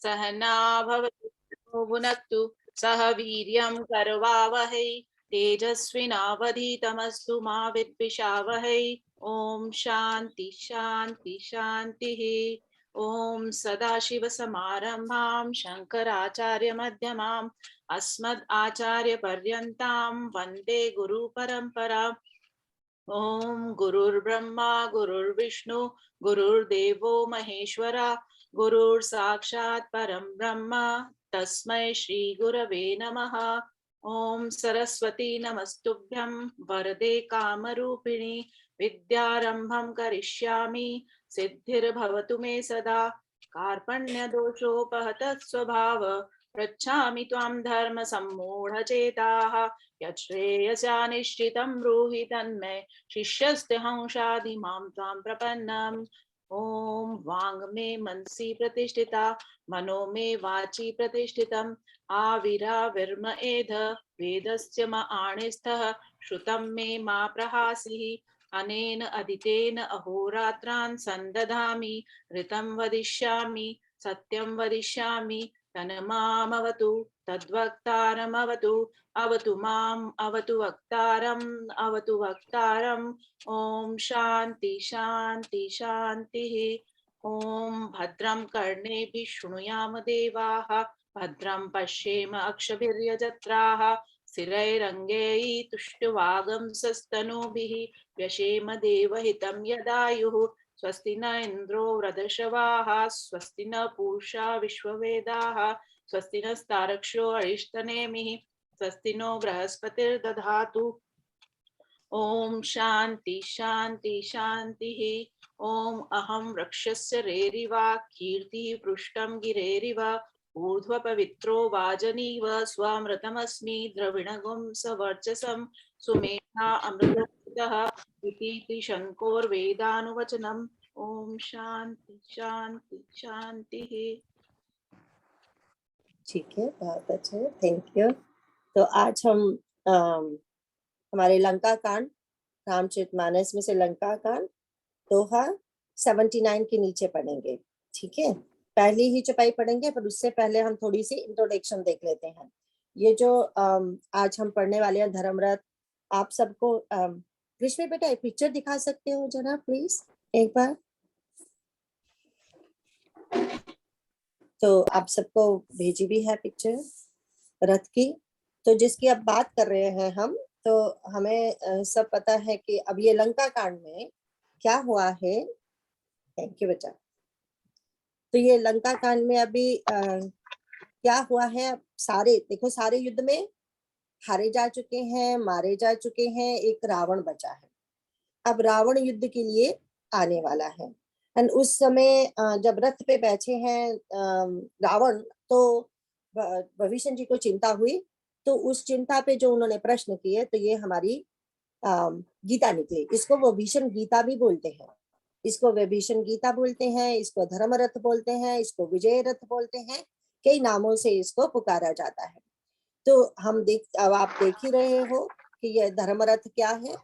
सहना भवतु भुनक्तु सह वीर्यं करवावहै तेजस्विनावधीतमस्तु मा विद्विषावहै। ओम शांति शांति शांतिः। ओम सदाशिवसमारम्भां शंकराचार्यमध्यमाम् अस्मद् आचार्यपर्यन्तां वन्दे गुरुपरम्पराम्। ओम गुरुर्ब्रह्मा गुरुर्विष्णु गुरुर्देवो महेश्वरा गुरुर्साक्षात् परं ब्रह्म तस्मै श्री गुरवे नमः। ओम सरस्वती नमस्तुभ्यं वरदे कामरूपिणी विद्यारंभं करिष्यामि सिद्धिर्भवतु मे सदा। कार्पण्यदोषोपहतः स्वभाव पृच्छामि त्वां धर्म सम्मूढचेताः यच्छ्रेयसा निश्चितं ब्रूहि तन्मे शिष्यस्तेहंसादिमां त्वां प्रपन्नम्। ओम वांग में मनसी प्रतिष्ठिता मनो में वाची प्रतिष्ठितम् आविराविर्म एध वेदस्य म आणिस्थः श्रुतं मे मा प्रहासिः अनेन अदितेन अहोरात्रान् संदधामि ऋतं वदिष्यामि सत्यं वदिष्यामि तन्मामवतु तद्वक्तारमवतु अवतु माम् अवतु वक्तारम् अवतु वक्तारम्। ओम शांति शांति शांतिः। ओम भद्रं कर्णेभिः शृणुयाम देवाः भद्रं पश्येम अक्षभिर्यजत्राः स्थिरैरङ्गैः तुष्टुवागंसस्तनूभिः व्यशेम देवहितं यदायुः। स्वस्ति न इन्द्रो वृधश्रवाः स्वस्ति न पूषा विश्ववेदाः स्वस्ति नस्तार्क्ष्यो अरिष्टनेमिः स्वस्ति नो बृहस्पतिर्दधातु। ओम शांति शांति शांतिः। ओम अहं वृक्षस्य रेरिवा कीर्तिः पृष्ठं गिरेरिव ऊर्ध्वपवित्रो वाजनीव स्वामृतमस्मि द्रविणगुं सवर्चसं सुमेधा अमृतः इति शङ्कोर्वेदानुवचनम्। ओम शांति शांति शांतिः। ठीक है, बहुत अच्छे, थैंक यू। तो आज हम हमारे लंका कांड रामचरितमानस में से लंका कांड दोहा 79 के नीचे पढ़ेंगे। ठीक है, पहली ही चौपाई पढ़ेंगे, पर उससे पहले हम थोड़ी सी इंट्रोडक्शन देख लेते हैं। ये जो आज हम पढ़ने वाले हैं धर्मरथ, आप सबको कृष्ण बेटा एक पिक्चर दिखा सकते हो जरा प्लीज एक बार। तो आप सबको भेजी भी है पिक्चर रथ की, तो जिसकी अब बात कर रहे हैं हम, तो हमें सब पता है कि अब ये लंका कांड में क्या हुआ है। थैंक यू बेटा। तो ये लंका कांड में अभी क्या हुआ है, सारे देखो, सारे युद्ध में हारे जा चुके हैं, मारे जा चुके हैं, एक रावण बचा है। अब रावण युद्ध के लिए आने वाला है। एंड उस समय जब रथ पे बैठे हैं रावण, तो विभीषण जी को चिंता हुई, तो उस चिंता पे जो उन्होंने प्रश्न किए, तो ये हमारी गीता निकली। इसको विभीषण गीता भी बोलते हैं, इसको विभीषण गीता बोलते हैं, इसको धर्म रथ बोलते हैं, इसको विजय रथ बोलते हैं, कई नामों से इसको पुकारा जाता है। तो अब आप देख ही रहे हो कि यह धर्म रथ क्या है।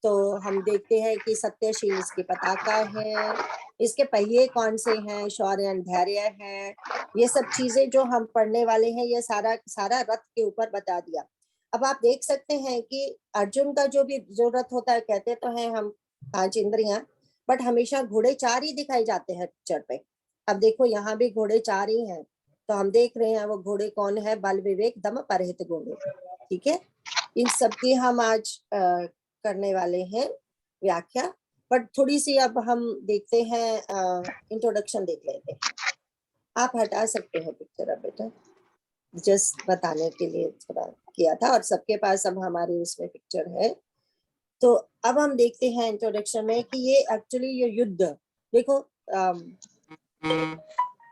तो हम देखते हैं कि सत्यशील इसकी पताका है, इसके पहिए कौन से हैं, शौर्य धैर्य है, ये सब चीजें जो हम पढ़ने वाले हैं, ये सारा सारा रथ के ऊपर बता दिया। अब आप देख सकते हैं कि अर्जुन का जो रथ होता है, कहते तो हैं हम 5 इंद्रियां, बट हमेशा घोड़े 4 ही दिखाए जाते हैं पिक्चर पे। अब देखो यहाँ भी घोड़े 4 ही हैं, तो हम देख रहे हैं वो घोड़े कौन है, बल विवेक दम परहित घोड़े। ठीक है, इन सब की हम आज करने वाले हैं व्याख्या, बट थोड़ी सी अब हम देखते हैं, इंट्रोडक्शन देख लेते हैं। आप हटा सकते हो पिक्चर अब बेटा, जस्ट बताने के लिए थोड़ा किया था, और सबके पास अब हमारे उसमें पिक्चर है। तो अब हम देखते हैं इंट्रोडक्शन में कि ये एक्चुअली ये युद्ध देखो,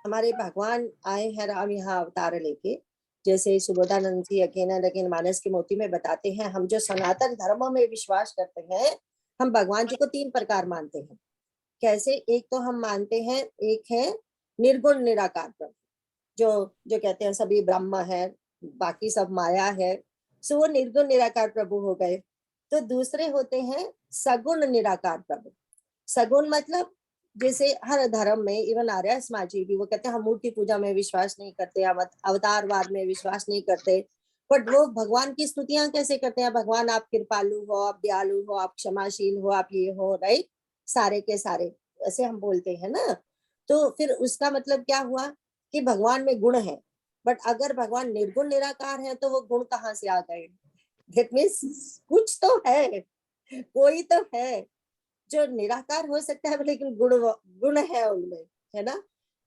हमारे भगवान आए हैं राम यहाँ अवतार लेके, जैसे सुबोधानंद जी लेकिन मानस की मोती में बताते हैं, हम जो सनातन धर्म में विश्वास करते हैं, हम भगवान जी को 3 प्रकार मानते हैं। कैसे? एक तो हम मानते हैं, एक है निर्गुण निराकार प्रभु, जो कहते हैं सभी ब्रह्म है, बाकी सब माया है, सो वो निर्गुण निराकार प्रभु हो गए। तो दूसरे होते हैं सगुण निराकार प्रभु। सगुण मतलब जैसे हर धर्म में, इवन आर्य समाज भी वो कहते हैं हम मूर्ति पूजा में विश्वास नहीं करते, हम अवतारवाद में विश्वास नहीं करते, बट वो भगवान की स्तुतियां कैसे करते हैं? भगवान आप कृपालु हो, आप दयालु हो, आप क्षमाशील हो, आप ये हो, राइट, सारे के सारे ऐसे हम बोलते हैं ना। तो फिर उसका मतलब क्या हुआ कि भगवान में गुण है, बट अगर भगवान निर्गुण निराकार है तो वो गुण कहाँ से आ गए? दैट मीन्स कुछ तो है, कोई तो है जो निराकार हो सकता है लेकिन गुण गुण है उनमें, है ना।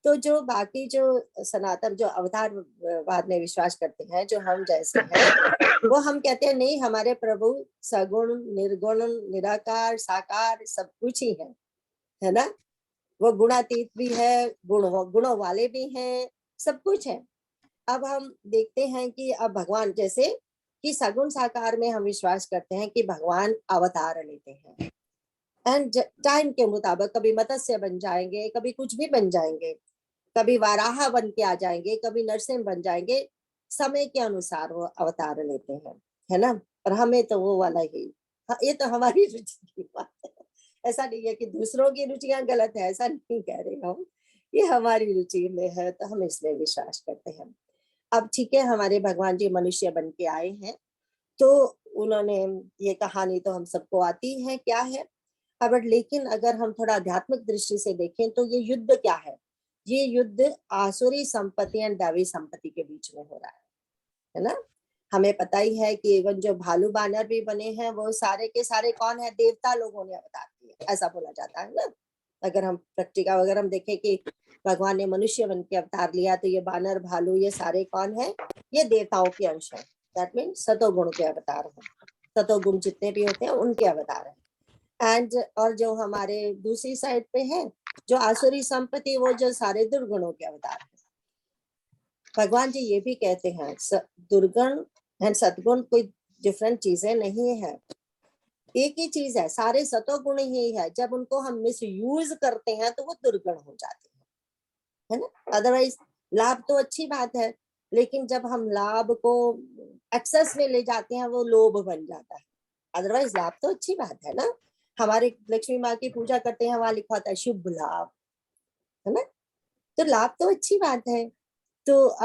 तो जो बाकी जो सनातन जो अवतारवाद में विश्वास करते हैं, जो हम जैसे हैं, वो हम कहते हैं नहीं, हमारे प्रभु सगुण निर्गुण निराकार साकार सब कुछ ही है ना। वो गुणातीत भी है, गुणों वाले भी हैं, सब कुछ है। अब हम देखते हैं कि अब भगवान जैसे कि सगुण साकार में हम विश्वास करते हैं कि भगवान अवतार लेते हैं, एंड टाइम के मुताबिक कभी मत्स्य बन जाएंगे, कभी कुछ भी बन जाएंगे, कभी वाराह बन के आ जाएंगे, कभी नरसिंह बन जाएंगे, समय के अनुसार वो अवतार लेते हैं, है ना। और हमें तो वो वाला ही, हाँ, ये तो हमारी रुचि की बात है, ऐसा नहीं है कि दूसरों की रुचियां गलत है, ऐसा नहीं कह रहे हम, ये हमारी रुचि में है तो हम इसमें विश्वास करते हैं। अब ठीक है, हमारे भगवान जी मनुष्य बन के आए हैं, तो उन्होंने ये कहानी तो हम सबको आती है क्या है। अब लेकिन अगर हम थोड़ा आध्यात्मिक दृष्टि से देखें तो ये युद्ध क्या है? ये युद्ध आसुरी संपत्ति एंड दैवी संपत्ति के बीच में हो रहा है ना। हमें पता ही है कि इवन जो भालू बानर भी बने हैं वो सारे के सारे कौन है? देवता लोगों ने अवतार किए, ऐसा बोला जाता है ना। अगर हम प्रैक्टिका वगैरह हम देखें कि भगवान ने मनुष्य बन के अवतार लिया, तो ये बानर भालू ये सारे कौन है? ये देवताओं के अंश है। दैट मीन सतोगुण के अवतार है, सतोगुण जितने भी होते हैं उनके अवतार है। एंड और जो हमारे दूसरी साइड पे है जो आसुरी संपत्ति, वो जो सारे दुर्गुणों के अवतार है। भगवान जी ये भी कहते हैं दुर्गुण एंड सतगुण कोई डिफरेंट चीजें नहीं है, एक ही चीज है, सारे सतोगुण ही है। जब उनको हम मिस यूज करते हैं तो वो दुर्गुण हो जाते हैं, है ना। अदरवाइज लाभ तो अच्छी बात है, लेकिन जब हम लाभ को एक्सेस में ले जाते हैं वो लोभ बन जाता है। अदरवाइज लाभ तो अच्छी बात है ना। हमारे लक्ष्मी माँ की पूजा करते हैं, वहां लिखा होता है शुभ लाभ, है ना। तो लाभ तो अच्छी बात है। तो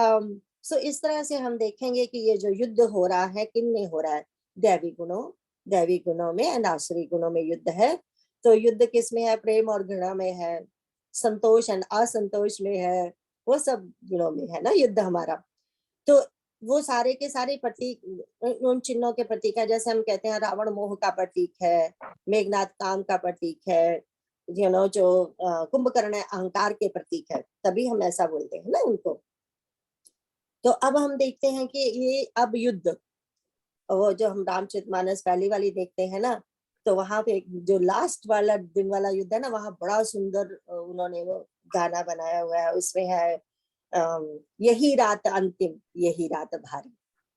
सो इस तरह से हम देखेंगे कि ये जो युद्ध हो रहा है किन में हो रहा है? दैवी गुणों में एंड आसुरी गुणों में युद्ध है। तो युद्ध किस में है? प्रेम और घृणा में है, संतोष एंड असंतोष में है, वो सब गुणों में है ना युद्ध हमारा। तो वो सारे के सारे प्रतीक उन चिन्हों के प्रतीक है। जैसे हम कहते हैं रावण मोह का प्रतीक है, मेघनाथ काम का प्रतीक है, जो कुंभकर्ण अहंकार के प्रतीक है, तभी हम ऐसा बोलते हैं ना उनको। तो अब हम देखते हैं कि ये अब युद्ध, वो जो हम रामचरितमानस पहली वाली देखते हैं ना, तो वहां पे जो लास्ट वाला दिन वाला युद्ध है ना, वहां बड़ा सुंदर उन्होंने वो गाना बनाया हुआ है। उसमें है यही रात अंतिम, यही रात भारी,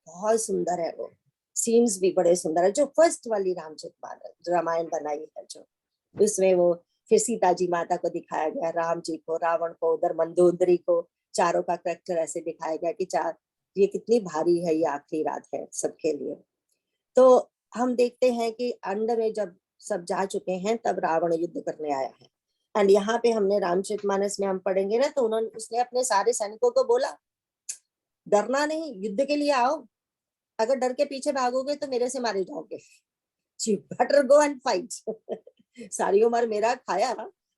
बहुत सुंदर है वो। सीन्स भी बड़े सुंदर है। जो फर्स्ट वाली रामचरितमानस रामायण बनाई है, जो उसमें वो फिर सीता जी माता को दिखाया गया, राम जी को, रावण को, उधर मंदोदरी को, चारों का करेक्टर ऐसे दिखाया गया कि चार ये कितनी भारी है, ये आखिरी रात है सबके लिए। तो हम देखते हैं कि अंत में जब सब जा चुके हैं तब रावण युद्ध करने आया है। एंड यहाँ पे हमने रामचरितमानस में हम पढ़ेंगे ना, तो उन्होंने उसने अपने सारे सैनिकों को बोला डरना नहीं, युद्ध के लिए आओ, अगर डर के पीछे भागोगे तो मेरे से मारे जाओगे, बेटर गो एंड फाइट। सारी उम्र मेरा खाया,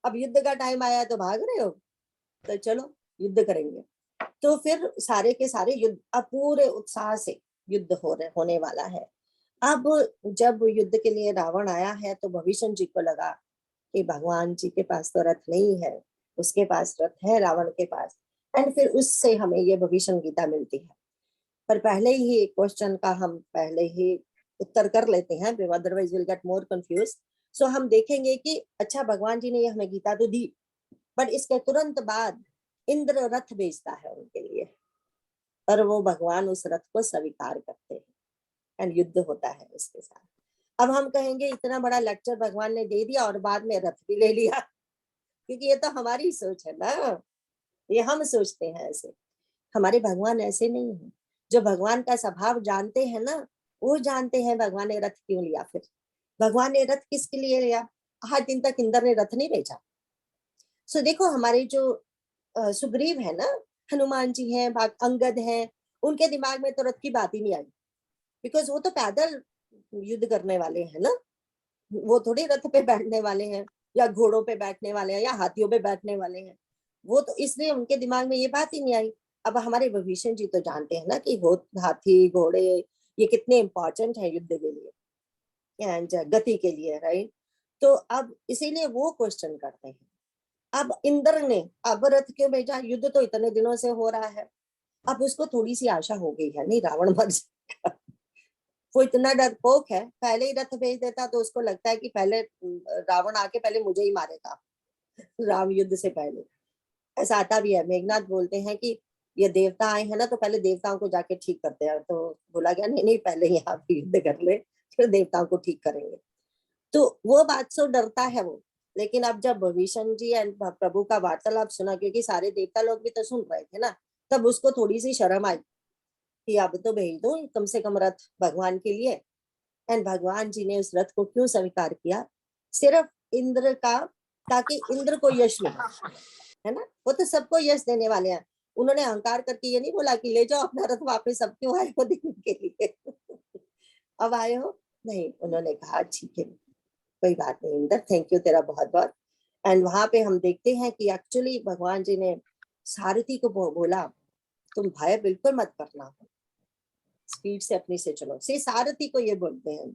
अब युद्ध का टाइम आया तो भाग रहे हो, तो चलो युद्ध करेंगे। तो फिर सारे के सारे युद्ध अब पूरे उत्साह से युद्ध होने वाला है। अब जब युद्ध के लिए रावण आया है तो भविष्य जी को लगा कि भगवान जी के पास तो रथ नहीं है, उसके पास रथ है रावण के पास। एंड फिर उससे हमें ये भविष्य गीता मिलती है। पर पहले ही क्वेश्चन का हम पहले ही उत्तर कर लेते हैं, otherwise will get more confuse. So हम देखेंगे कि अच्छा भगवान जी ने ये हमें गीता तो दी, पर इसके तुरंत बाद इंद्र रथ भेजता है उनके लिए, और वो भगवान उस रथ को स्वीकार करते हैं एंड युद्ध होता है उसके साथ। अब हम कहेंगे इतना बड़ा लेक्चर भगवान ने दे दिया और बाद में रथ भी ले लिया, क्योंकि ये तो हमारी सोच है ना, ये हम सोचते हैं ऐसे। हमारे भगवान ऐसे नहीं है। जो भगवान का स्वभाव जानते हैं ना, वो जानते हैं भगवान ने रथ क्यों लिया। फिर भगवान ने रथ किसके लिए लिया? आज दिन तक इंद्र ने रथ नहीं भेजा, सो देखो हमारे जो सुग्रीव है ना, हनुमान जी हैं, अंगद हैं, उनके दिमाग में तो रथ की बात ही नहीं आई, बिकॉज वो तो पैदल युद्ध करने वाले हैं ना, वो थोड़ी रथ पे बैठने वाले हैं या घोड़ों पे बैठने वाले हैं या हाथियों पे बैठने वाले हैं, वो तो इसलिए उनके दिमाग में ये बात ही नहीं आई। अब हमारे विभीषण जी तो जानते हैं ना कि वो हाथी घोड़े ये कितने इंपॉर्टेंट है युद्ध के लिए एंड गति के लिए, राइट। तो अब इसीलिए वो क्वेश्चन करते हैं। अब इंद्र ने अब रथ क्यों भेजा, युद्ध तो इतने दिनों से हो रहा है, अब उसको थोड़ी सी आशा हो गई है, नहीं रावण मर जाएगा। वो इतना डरपोक है, पहले ही रथ भेज देता तो उसको लगता है कि पहले रावण आके पहले मुझे ही मारेगा राम युद्ध से पहले। ऐसा आता भी है, मेघनाथ बोलते हैं कि ये देवता आए हैं ना तो पहले देवताओं को जाके ठीक करते हैं, तो बोला गया नहीं नहीं पहले यहाँ पे युद्ध कर ले फिर देवताओं को ठीक करेंगे। तो वो बात से डरता है वो। लेकिन अब जब भीषण जी एंड प्रभु का वार्तालाप सुना, क्योंकि सारे देवता लोग भी तो सुन रहे थे ना, तब उसको थोड़ी सी शर्म आई कि अब तो भेज दो कम से कम रथ भगवान के लिए। एंड भगवान जी ने उस रथ को क्यों स्वीकार किया, सिर्फ इंद्र का, ताकि इंद्र को यश मिले, है ना। वो तो सबको यश देने वाले हैं, उन्होंने अहंकार करके ये नहीं बोला कि ले जाओ अपना रथ वापस, अब क्यों आए हो देने के लिए अब आए हो, नहीं, उन्होंने कहा ठीक है कोई बात नहीं इंद्र, थैंक यू तेरा बहुत बहुत। एंड वहां पे हम देखते हैं कि एक्चुअली भगवान जी ने सारथी को बोला तुम भय बिल्कुल मत करना, स्पीड से अपनी से चलो, से सारथी को ये बोलते हैं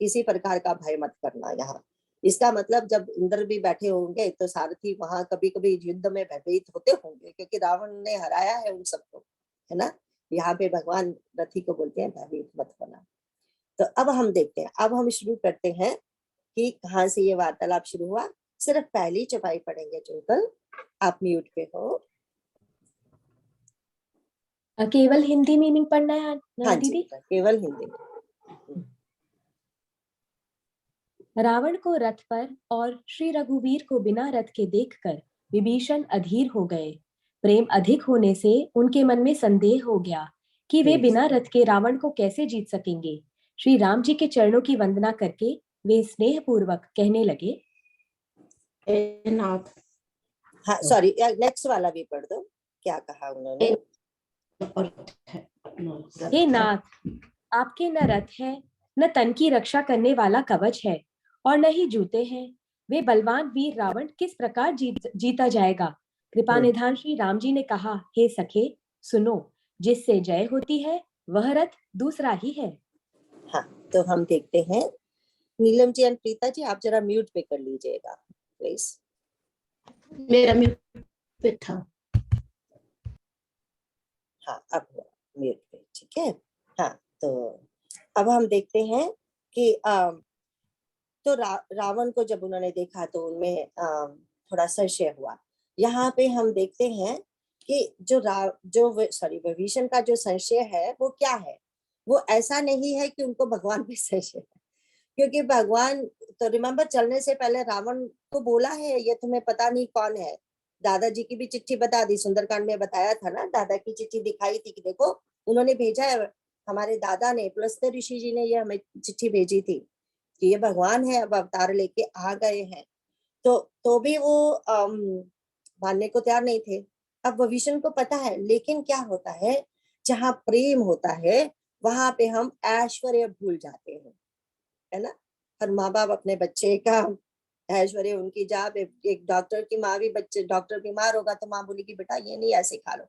किसी प्रकार का भय मत करना यहाँ। इसका मतलब जब इंद्र भी बैठे होंगे तो सारथी वहां कभी कभी युद्ध में भयभीत होते होंगे, क्योंकि रावण ने हराया है उन सबको, है ना। यहाँ पे भगवान रथी को बोलते हैं भयभीत मत होना। तो अब हम देखते हैं, अब हम शुरू करते हैं कि कहाँ से ये वार्तालाप शुरू हुआ। सिर्फ पहली चौपाई पढ़ेंगे ट्विंकल, आप म्यूट पे हो। केवल हिंदी मीनिंग पढ़ना है हाँ जी, दीदी? केवल हिंदी। रावण को रथ पर और श्री रघुवीर को बिना रथ के देखकर विभीषण अधीर हो गए। प्रेम अधिक होने से उनके मन में संदेह हो गया कि वे बिना रथ के रावण को कैसे जीत सकेंगे। श्री राम जी के चरणों की वंदना करके वे स्नेह पूर्वक कहने लगे, हाँ सॉरी, नेक्स्ट वाला भी पढ़ दो, क्या कहा उन्होंने। हे नाथ, आपके न रथ है, न तन की रक्षा करने वाला कवच है, और न ही जूते हैं। वे बलवान वीर रावण किस प्रकार जीता जाएगा। कृपा निधान श्री राम जी ने कहा, हे सखे सुनो, जिससे जय होती है वह रथ दूसरा ही है। हाँ, तो हम देखते हैं, नीलम जी एंड प्रीता जी आप जरा म्यूट पे कर लीजिएगा प्लीज। मेरा म्यूट पे था। हाँ अब म्यूट पे, ठीक है। हाँ, तो अब हम देखते हैं कि तो रावण को जब उन्होंने देखा तो उनमें थोड़ा संशय हुआ। यहाँ पे हम देखते हैं कि जो विभीषण का जो संशय है वो क्या है, वो ऐसा नहीं है कि उनको भगवान पे संशय है, क्योंकि भगवान तो रिमेम्बर चलने से पहले रावण को बोला है ये तुम्हें पता नहीं कौन है। दादाजी की भी चिट्ठी बता दी, सुंदरकांड में बताया था ना, दादा की चिट्ठी दिखाई थी कि देखो उन्होंने भेजा है, हमारे दादा ने पुलस्त्य ऋषि जी ने ये हमें चिट्ठी भेजी थी कि ये भगवान है, अब अवतार लेके आ गए हैं। तो भी वो मानने को तैयार नहीं थे। अब विभीषण को पता है, लेकिन क्या होता है जहाँ प्रेम होता है वहां पे हम ऐश्वर्य भूल जाते हैं, है ना। हर माँ बाप अपने बच्चे का ऐश्वर्य उनकी जाब, एक डॉक्टर की माँ भी, बच्चे डॉक्टर बीमार होगा तो माँ बोलेगी बेटा ये नहीं ऐसे खा लो।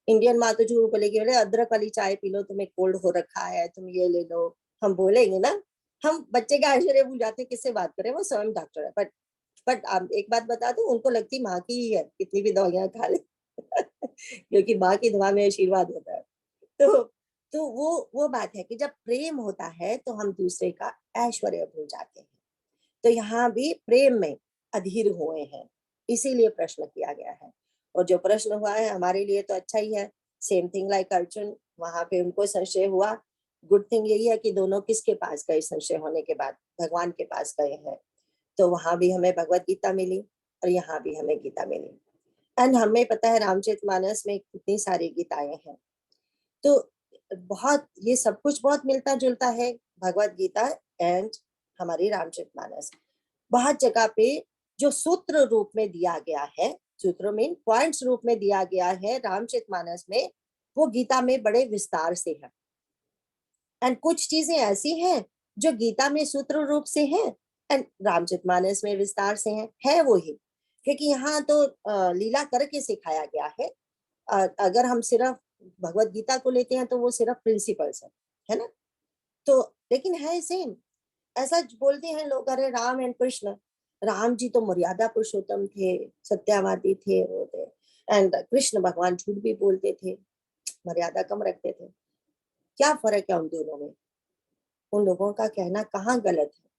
इंडियन माँ तो झूठ बोलेगी बोले अदरक वाली चाय पी लो, तुम्हें कोल्ड हो रखा है तुम ये ले लो, हम बोलेंगे ना। हम बच्चे का ऐश्वर्य भूल जाते हैं, किससे बात करें, वो स्वयं डॉक्टर है। बट आप एक बात बता दो, उनको लगती माँ की ही है, कितनी भी दवाइयां खा ले क्योंकि माँ की दवा में आशीर्वाद होता है। तो तो वो बात है कि जब प्रेम होता है तो हम दूसरे का ऐश्वर्य भूल जाते हैं। तो यहाँ भी प्रेम में अधीर हुए हैं, इसीलिए प्रश्न किया गया है। और जो प्रश्न हुआ है हमारे लिए तो अच्छा ही है। सेम थिंग लाइक अर्जुन, वहां पे उनको संशय हुआ। गुड थिंग यही है कि दोनों किसके पास गए, संशय होने के बाद भगवान के पास गए हैं। तो वहां भी हमें भगवत गीता मिली और यहाँ भी हमें गीता मिली। एंड हमें पता है रामचरितमानस में कितनी सारी गीताएं हैं, तो बहुत ये सब कुछ बहुत मिलता जुलता है, भगवत गीता एंड हमारी रामचरितमानस। बहुत जगह पे जो सूत्र रूप में दिया गया है, सूत्र में पॉइंट्स रूप में दिया गया है रामचरितमानस में, वो गीता में बड़े विस्तार से है। एंड कुछ चीजें ऐसी हैं जो गीता में सूत्र रूप से हैं एंड रामचरितमानस में विस्तार से है वो ही, क्योंकि यहाँ तो लीला करके सिखाया गया है। अगर हम सिर्फ भगवत गीता को लेते हैं तो वो सिर्फ प्रिंसिपल्स है ना। तो लेकिन है सेम, ऐसा बोलते हैं लोग, अरे राम एंड कृष्ण, राम जी तो मर्यादा पुरुषोत्तम थे, सत्यवादी थे वो थे, एंड कृष्ण भगवान झूठ भी बोलते थे, मर्यादा कम रखते थे। क्या फर्क है उन दोनों में? उन लोगों का कहना कहाँ गलत है?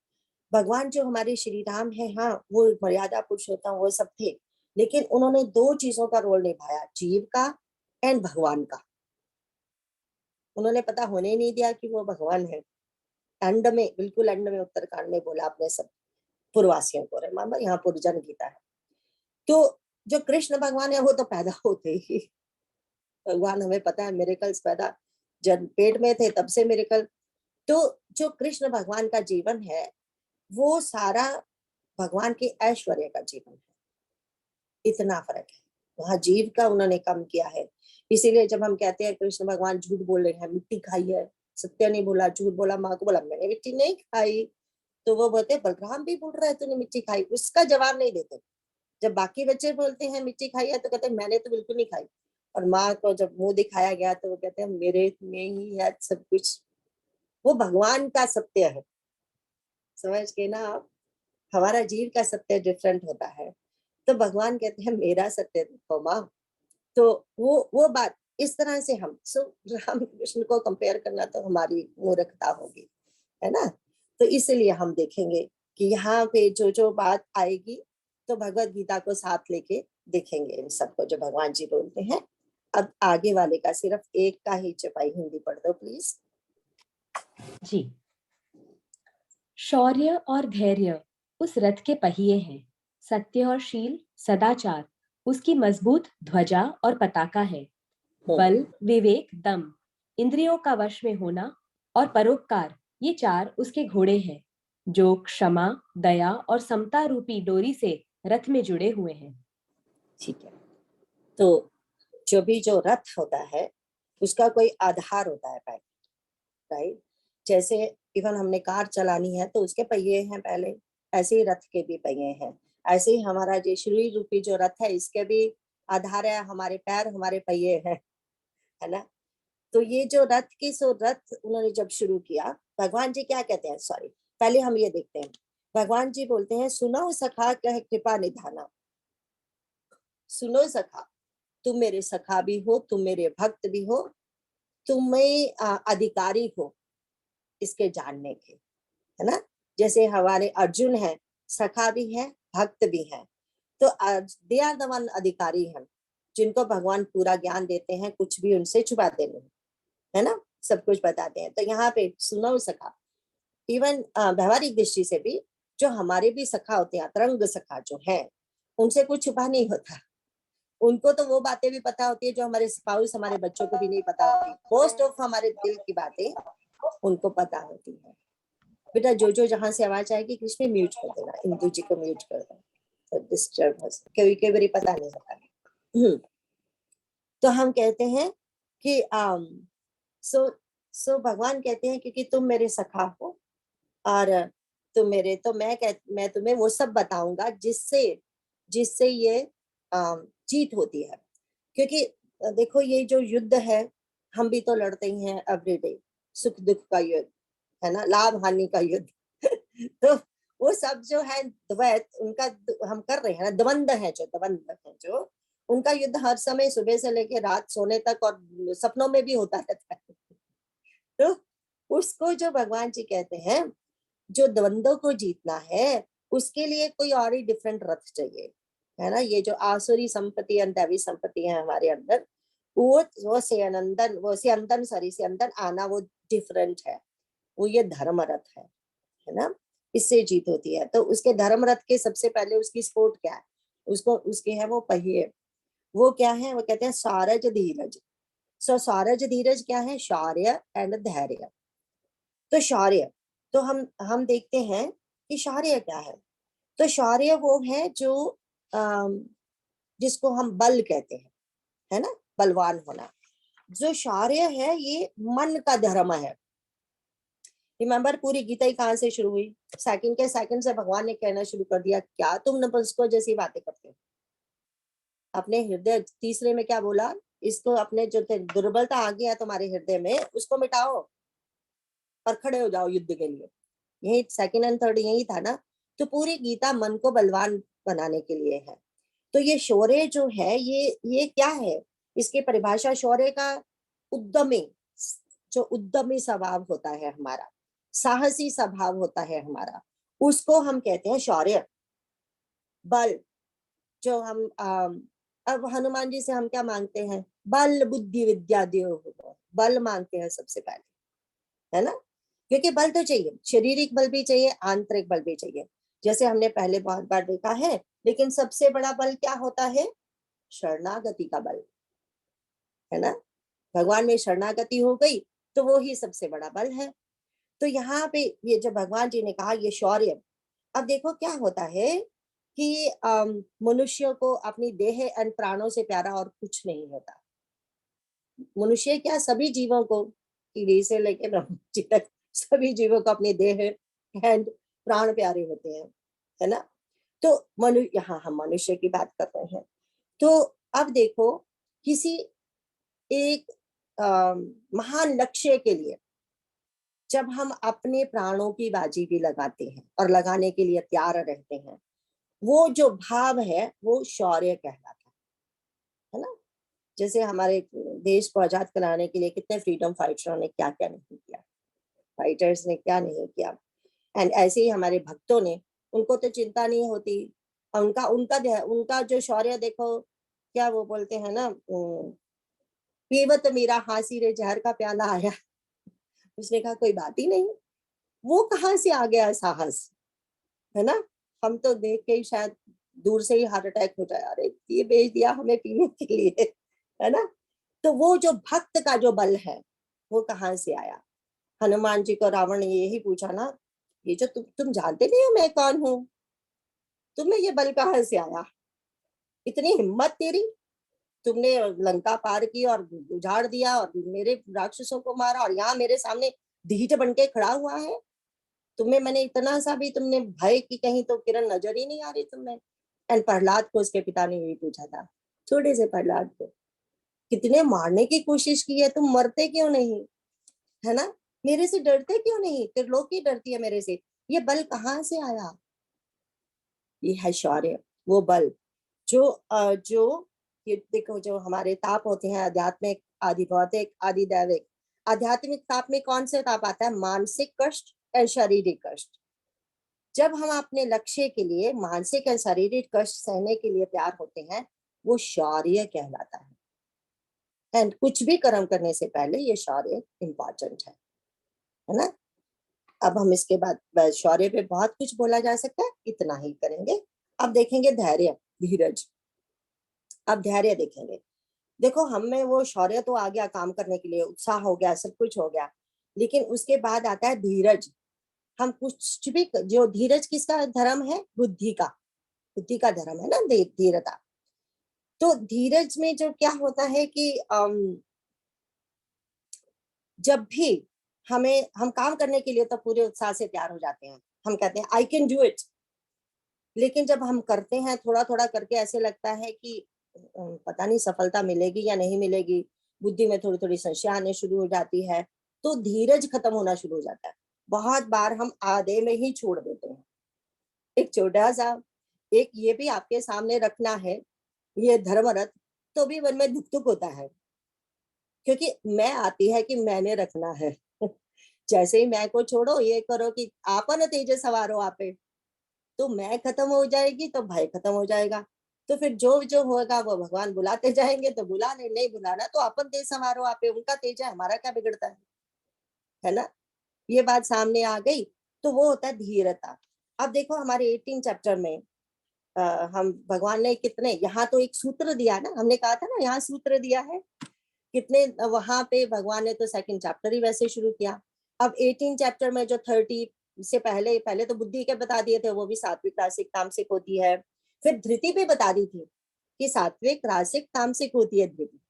भगवान जो हमारे श्री राम है, हाँ वो मर्यादा पुरुषोत्तम वो सब थे, लेकिन उन्होंने दो चीजों का रोल निभाया, जीव का एंड भगवान का। उन्होंने पता होने ही नहीं दिया कि वो भगवान है। अंड में, बिल्कुल अंड में उत्तरकांड में बोला अपने सब पूर्ववासियों को, रिमेंबर यहाँ पूर्वजन गीता है। तो जो कृष्ण भगवान है वो तो पैदा होते ही, भगवान हमें पता है मिरेकल्स पैदा, जब पेट में थे तब से मिरेकल। तो जो कृष्ण भगवान का जीवन है वो सारा भगवान के ऐश्वर्य का जीवन है, इतना फर्क है। वहां जीव का उन्होंने कम किया है। इसीलिए जब हम कहते हैं कृष्ण भगवान झूठ बोल रहे हैं, मिट्टी खाई है, सत्य नहीं बोला, झूठ बोला, माँ को बोला मैंने मिट्टी नहीं खाई, तो वो बोलते बलराम भी बोल रहा है तूने मिट्टी खाई, उसका जवाब नहीं देते। जब बाकी बच्चे बोलते हैं मिट्टी खाई है तो कहते हैं मैंने तो बिल्कुल नहीं खाई, और माँ को जब मुंह दिखाया गया तो वो कहते हैं मेरे में ही है सब कुछ। वो भगवान का सत्य है, समझ के ना आप, हमारा जीव का सत्य डिफरेंट होता है। तो भगवान कहते हैं मेरा सत्य देखो माँ। तो वो बात इस तरह से हम राम कृष्ण को कंपेयर करना तो हमारी मूर्खता होगी, है ना। तो इसलिए हम देखेंगे कि यहाँ पे जो जो बात आएगी तो भगवत गीता को साथ लेके देखेंगे इन सबको जो भगवान जी बोलते हैं। अब आगे वाले का सिर्फ एक का ही चपाई हिंदी पढ़ दो प्लीज जी। शौर्य और धैर्य उस रथ के पहिए हैं, सत्य और शील सदाचार उसकी मजबूत ध्वजा और पताका है। बल, विवेक, दम, इंद्रियों का वश में होना और परोपकार, ये चार उसके घोड़े हैं, जो क्षमा, दया और समता रूपी डोरी से रथ में जुड़े हुए हैं। ठीक है। तो जो रथ होता है उसका कोई आधार होता है पहले, राइट। जैसे इवन हमने कार चलानी है तो उसके पहिए हैं पहले, ऐसे ही रथ के भी पहिए हैं। ऐसे ही हमारा जो शरीर रूपी जो रथ है इसके भी आधार है, हमारे पैर, हमारे पहिए हैं, है ना। तो ये जो रथ उन्होंने जब शुरू किया, भगवान जी क्या कहते हैं, सॉरी पहले हम ये देखते हैं। भगवान जी बोलते हैं सुनो सखा कह कृपा निधाना। सुनो सखा, तुम मेरे सखा भी हो, तुम मेरे भक्त भी हो, तुम्हें अधिकारी हो इसके जानने के, है ना। जैसे हमारे अर्जुन है, सखा भी है, भक्त भी है। तो दे आर द वन अधिकारी हैं जिनको भगवान पूरा ज्ञान देते हैं, कुछ भी उनसे छुपाते नहीं, है ना, सब कुछ बताते हैं। तो यहाँ पे सुनो सखा, इवन व्यवहारिक दृष्टि से भी जो हमारे भी सखा होते हैं, अतरंग सखा जो है, उनसे कुछ छुपा नहीं होता। उनको तो वो बातें भी पता होती है जो हमारे स्पाउस, हमारे बच्चों को भी नहीं पता होती। मोस्ट ऑफ हमारे दिल की बातें उनको पता होती है। बेटा जो जहां से आवाज आएगी कृष्ण म्यूट कर देना, इंदु जी को म्यूट कर देना, तो डिस्टर्ब हो, कई बार पता नहीं होता। तो हम कहते हैं कि सो भगवान कहते हैं क्योंकि तुम मेरे सखा हो और तुम मेरे, तो मैं तुम्हें वो सब बताऊंगा जिससे जिससे ये जीत होती है। क्योंकि देखो ये जो युद्ध है हम भी तो लड़ते ही हैं एवरीडे, सुख दुख का युद्ध, है ना, लाभ हानि का युद्ध। तो वो सब जो है द्वैत उनका हम कर रहे हैं ना, द्वंद्व है जो उनका युद्ध हर समय सुबह से लेके रात सोने तक और सपनों में भी होता रहता है। तो उसको जो भगवान जी कहते हैं, जो द्वंद्व को जीतना है उसके लिए कोई और ही डिफरेंट रथ चाहिए, है ना। ये जो आसुरी संपत्ति दैवी संपत्ति है हमारे अंदर, वो से अंदर आना वो डिफरेंट है, वो ये धर्म रथ है ना, इससे जीत होती है। तो उसके धर्म रथ के सबसे पहले उसकी स्पोर्ट क्या है, उसको उसके है वो पहिए, वो क्या है, वो कहते हैं सारज धीरज। सो सारज धीरज क्या है, शौर्य एंड धैर्य। तो शौर्य, तो हम देखते हैं कि शौर्य क्या है। तो शौर्य वो है जो जिसको हम बल कहते हैं, है ना, बलवान होना। जो शौर्य है ये मन का धर्म है। रिमेम्बर पूरी गीता ही कहाँ से शुरू हुई? सेकंड के सेकंड से भगवान ने कहना शुरू कर दिया, क्या तुम नपुंसकों जैसी बातें करते हो? अपने हृदय, तीसरे में क्या बोला? इसको अपने जो दुर्बलता आ गया तुम्हारे हृदय में, उसको मिटाओ और खड़े हो जाओ युद्ध के लिए। यही सेकंड एंड थर्ड यही था ना। तो पूरी गीता मन को बलवान बनाने के लिए है। तो ये शौर्य जो है ये क्या है? इसकी परिभाषा शौर्य का उद्यमी, जो उद्यमी स्वभाव होता है हमारा, साहसी स्वभाव होता है हमारा, उसको हम कहते हैं शौर्य। बल, जो हम अब हनुमान जी से हम क्या मांगते हैं? बल बुद्धि विद्या दो, बल मांगते हैं सबसे पहले, है ना। क्योंकि बल तो चाहिए, शारीरिक बल भी चाहिए, आंतरिक बल भी चाहिए, जैसे हमने पहले बहुत बार देखा है। लेकिन सबसे बड़ा बल क्या होता है? शरणागति का बल, है ना। भगवान में शरणागति हो गई तो वो ही सबसे बड़ा बल है। तो यहाँ पे ये जो भगवान जी ने कहा ये शौर्य, अब देखो क्या होता है कि मनुष्य को अपनी देह एंड प्राणों से प्यारा और कुछ नहीं होता। मनुष्य क्या, सभी जीवों को, कीड़ी से लेके ब्रह्मा जी तक सभी जीवों को अपने देह एंड प्राण प्यारे होते हैं, है ना। तो यहाँ हम मनुष्य की बात कर रहे हैं। तो अब देखो, किसी एक महान लक्ष्य के लिए जब हम अपने प्राणों की बाजी भी लगाते हैं और लगाने के लिए तैयार रहते हैं, वो जो भाव है वो शौर्य कहलाता है ना। जैसे हमारे देश को आजाद कराने के लिए कितने फ्रीडम फाइटर्स ने क्या क्या नहीं किया, फाइटर्स ने क्या नहीं किया। एंड ऐसे ही हमारे भक्तों ने, उनको तो चिंता नहीं होती, उनका उनका उनका जो शौर्य देखो, क्या वो बोलते हैं ना, पीवत मेरा हासी रे जहर का प्याला आया। उसने कहा कोई बात ही नहीं। वो कहाँ से आ गया साहस, है ना। हम तो देख के ही शायद दूर से ही हार्ट अटैक हो जाए, अरे ये भेज दिया हमें पीने के लिए, है ना। तो वो जो भक्त का जो बल है वो कहाँ से आया? हनुमान जी को रावण ने यही पूछा ना, ये जो तुम जानते नहीं हो मैं कौन हूँ, तुम्हें ये बल कहाँ से आया? इतनी हिम्मत तेरी, तुमने लंका पार की और उजाड़ दिया और मेरे राक्षसों को मारा और यहाँ मेरे सामने ढीठ बन के खड़ा हुआ है। तुम्हें मैंने इतना सा भी तुमने भय की कहीं तो किरण नजर ही नहीं आ रही तुम्हें। एंड प्रहलाद को उसके पिता ने यही पूछा था, छोटे से प्रहलाद को कितने मारने की कोशिश की है, तुम मरते क्यों नहीं, है ना। मेरे से डरते क्यों नहीं? त्रिलोकी डरती है मेरे से। ये बल कहाँ से आया? ये है शौर्य, वो बल जो जो ये देखो, जो हमारे ताप होते हैं आध्यात्मिक, आदि भौतिक, आदि दैविक। आध्यात्मिक ताप में कौन से ताप आता है? मानसिक कष्ट और शारीरिक कष्ट। जब हम अपने लक्ष्य के लिए मानसिक और शारीरिक कष्ट सहने के लिए तैयार होते हैं, वो शौर्य कहलाता है। एंड कुछ भी कर्म करने से पहले ये शौर्य इंपॉर्टेंट है ना। अब हम इसके बाद शौर्य पे बहुत कुछ बोला जा सकता है, इतना ही करेंगे। अब देखेंगे धैर्य, धीरज। अब धैर्य देखेंगे। देखो, हम में वो शौर्य तो आ गया, काम करने के लिए उत्साह हो गया, सब कुछ हो गया, लेकिन उसके बाद आता है धीरज। हम कुछ भी, जो धीरज किसका धर्म है? बुद्धि का, बुद्धि का धर्म है ना धीरता। तो धीरज में जो क्या होता है कि जब भी हम काम करने के लिए तो पूरे उत्साह से तैयार हो जाते हैं, हम कहते हैं आई कैन डू इट। लेकिन जब हम करते हैं थोड़ा थोड़ा करके, ऐसे लगता है कि पता नहीं सफलता मिलेगी या नहीं मिलेगी, बुद्धि में थोड़ी थोड़ी संशय आने शुरू हो जाती है, तो धीरज खत्म होना शुरू हो जाता है। बहुत बार हम आधे में ही छोड़ देते हैं। एक छोटा सा, एक ये भी आपके सामने रखना है, ये धर्मरथ, तो भी मन में धुक धुक होता है, क्योंकि मैं आती है कि मैंने रखना है। जैसे ही मैं को छोड़ो, ये करो कि आपन तेज सवारो आपे, तो मैं खत्म हो जाएगी तो भय खत्म हो जाएगा। तो फिर जो जो होगा वो भगवान बुलाते जाएंगे, तो बुला ले, नहीं बुलाना तो अपन तेज संवारो आपे, उनका तेज है, हमारा क्या बिगड़ता है ना। ये बात सामने आ गई, तो वो होता है धीरता। अब देखो हमारे 18 चैप्टर में हम भगवान ने कितने, यहाँ तो एक सूत्र दिया ना, हमने कहा था ना यहाँ सूत्र दिया है कितने, वहां पे भगवान ने तो सेकंड चैप्टर ही वैसे शुरू किया। अब 18 चैप्टर में जो 30 इससे पहले पहले तो बुद्धि के बता दिए थे, वो भी सात्विक राजसिक तामसिक होती है। फिर धृति भी बता दी थी कि सात्विक राजसिक तामसिक होती है धृति,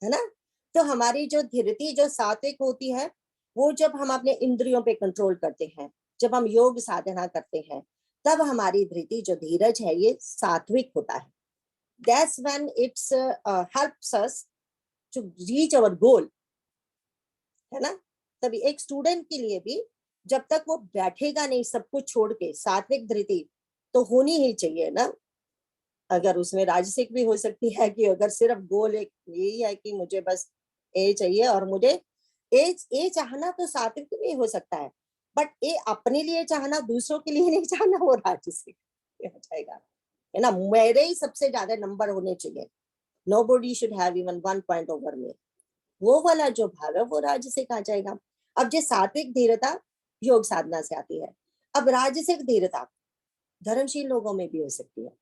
है ना। तो हमारी जो धृति जो सात्विक होती है, वो जब हम अपने इंद्रियों पे कंट्रोल करते हैं, जब हम योग साधना करते हैं, तब हमारी धृति जो धीरज है ये सात्विक होता है। That's when it's helps us to reach our goal, है ना। तभी एक स्टूडेंट के लिए भी जब तक वो बैठेगा नहीं सब कुछ छोड़ के, सात्विक धृति तो होनी ही चाहिए ना। अगर उसमें राजसिक भी हो सकती है कि अगर सिर्फ गोल एक यही है कि मुझे बस ए चाहिए और मुझे ए चाहना, तो सात्विक भी हो सकता है, बट ए अपने लिए चाहना, दूसरों के लिए नहीं चाहना, वो राजसिक हो जाएगा, है ना। मेरे ही सबसे ज्यादा नंबर होने चाहिए, nobody should have even 1 point over me, वो वाला जो भाव है वो राजसिक आ जाएगा। अब जो सात्विक धीरता योग साधना से आती है। अब राजसिक धीरता धर्मशील लोगों में भी हो सकती है।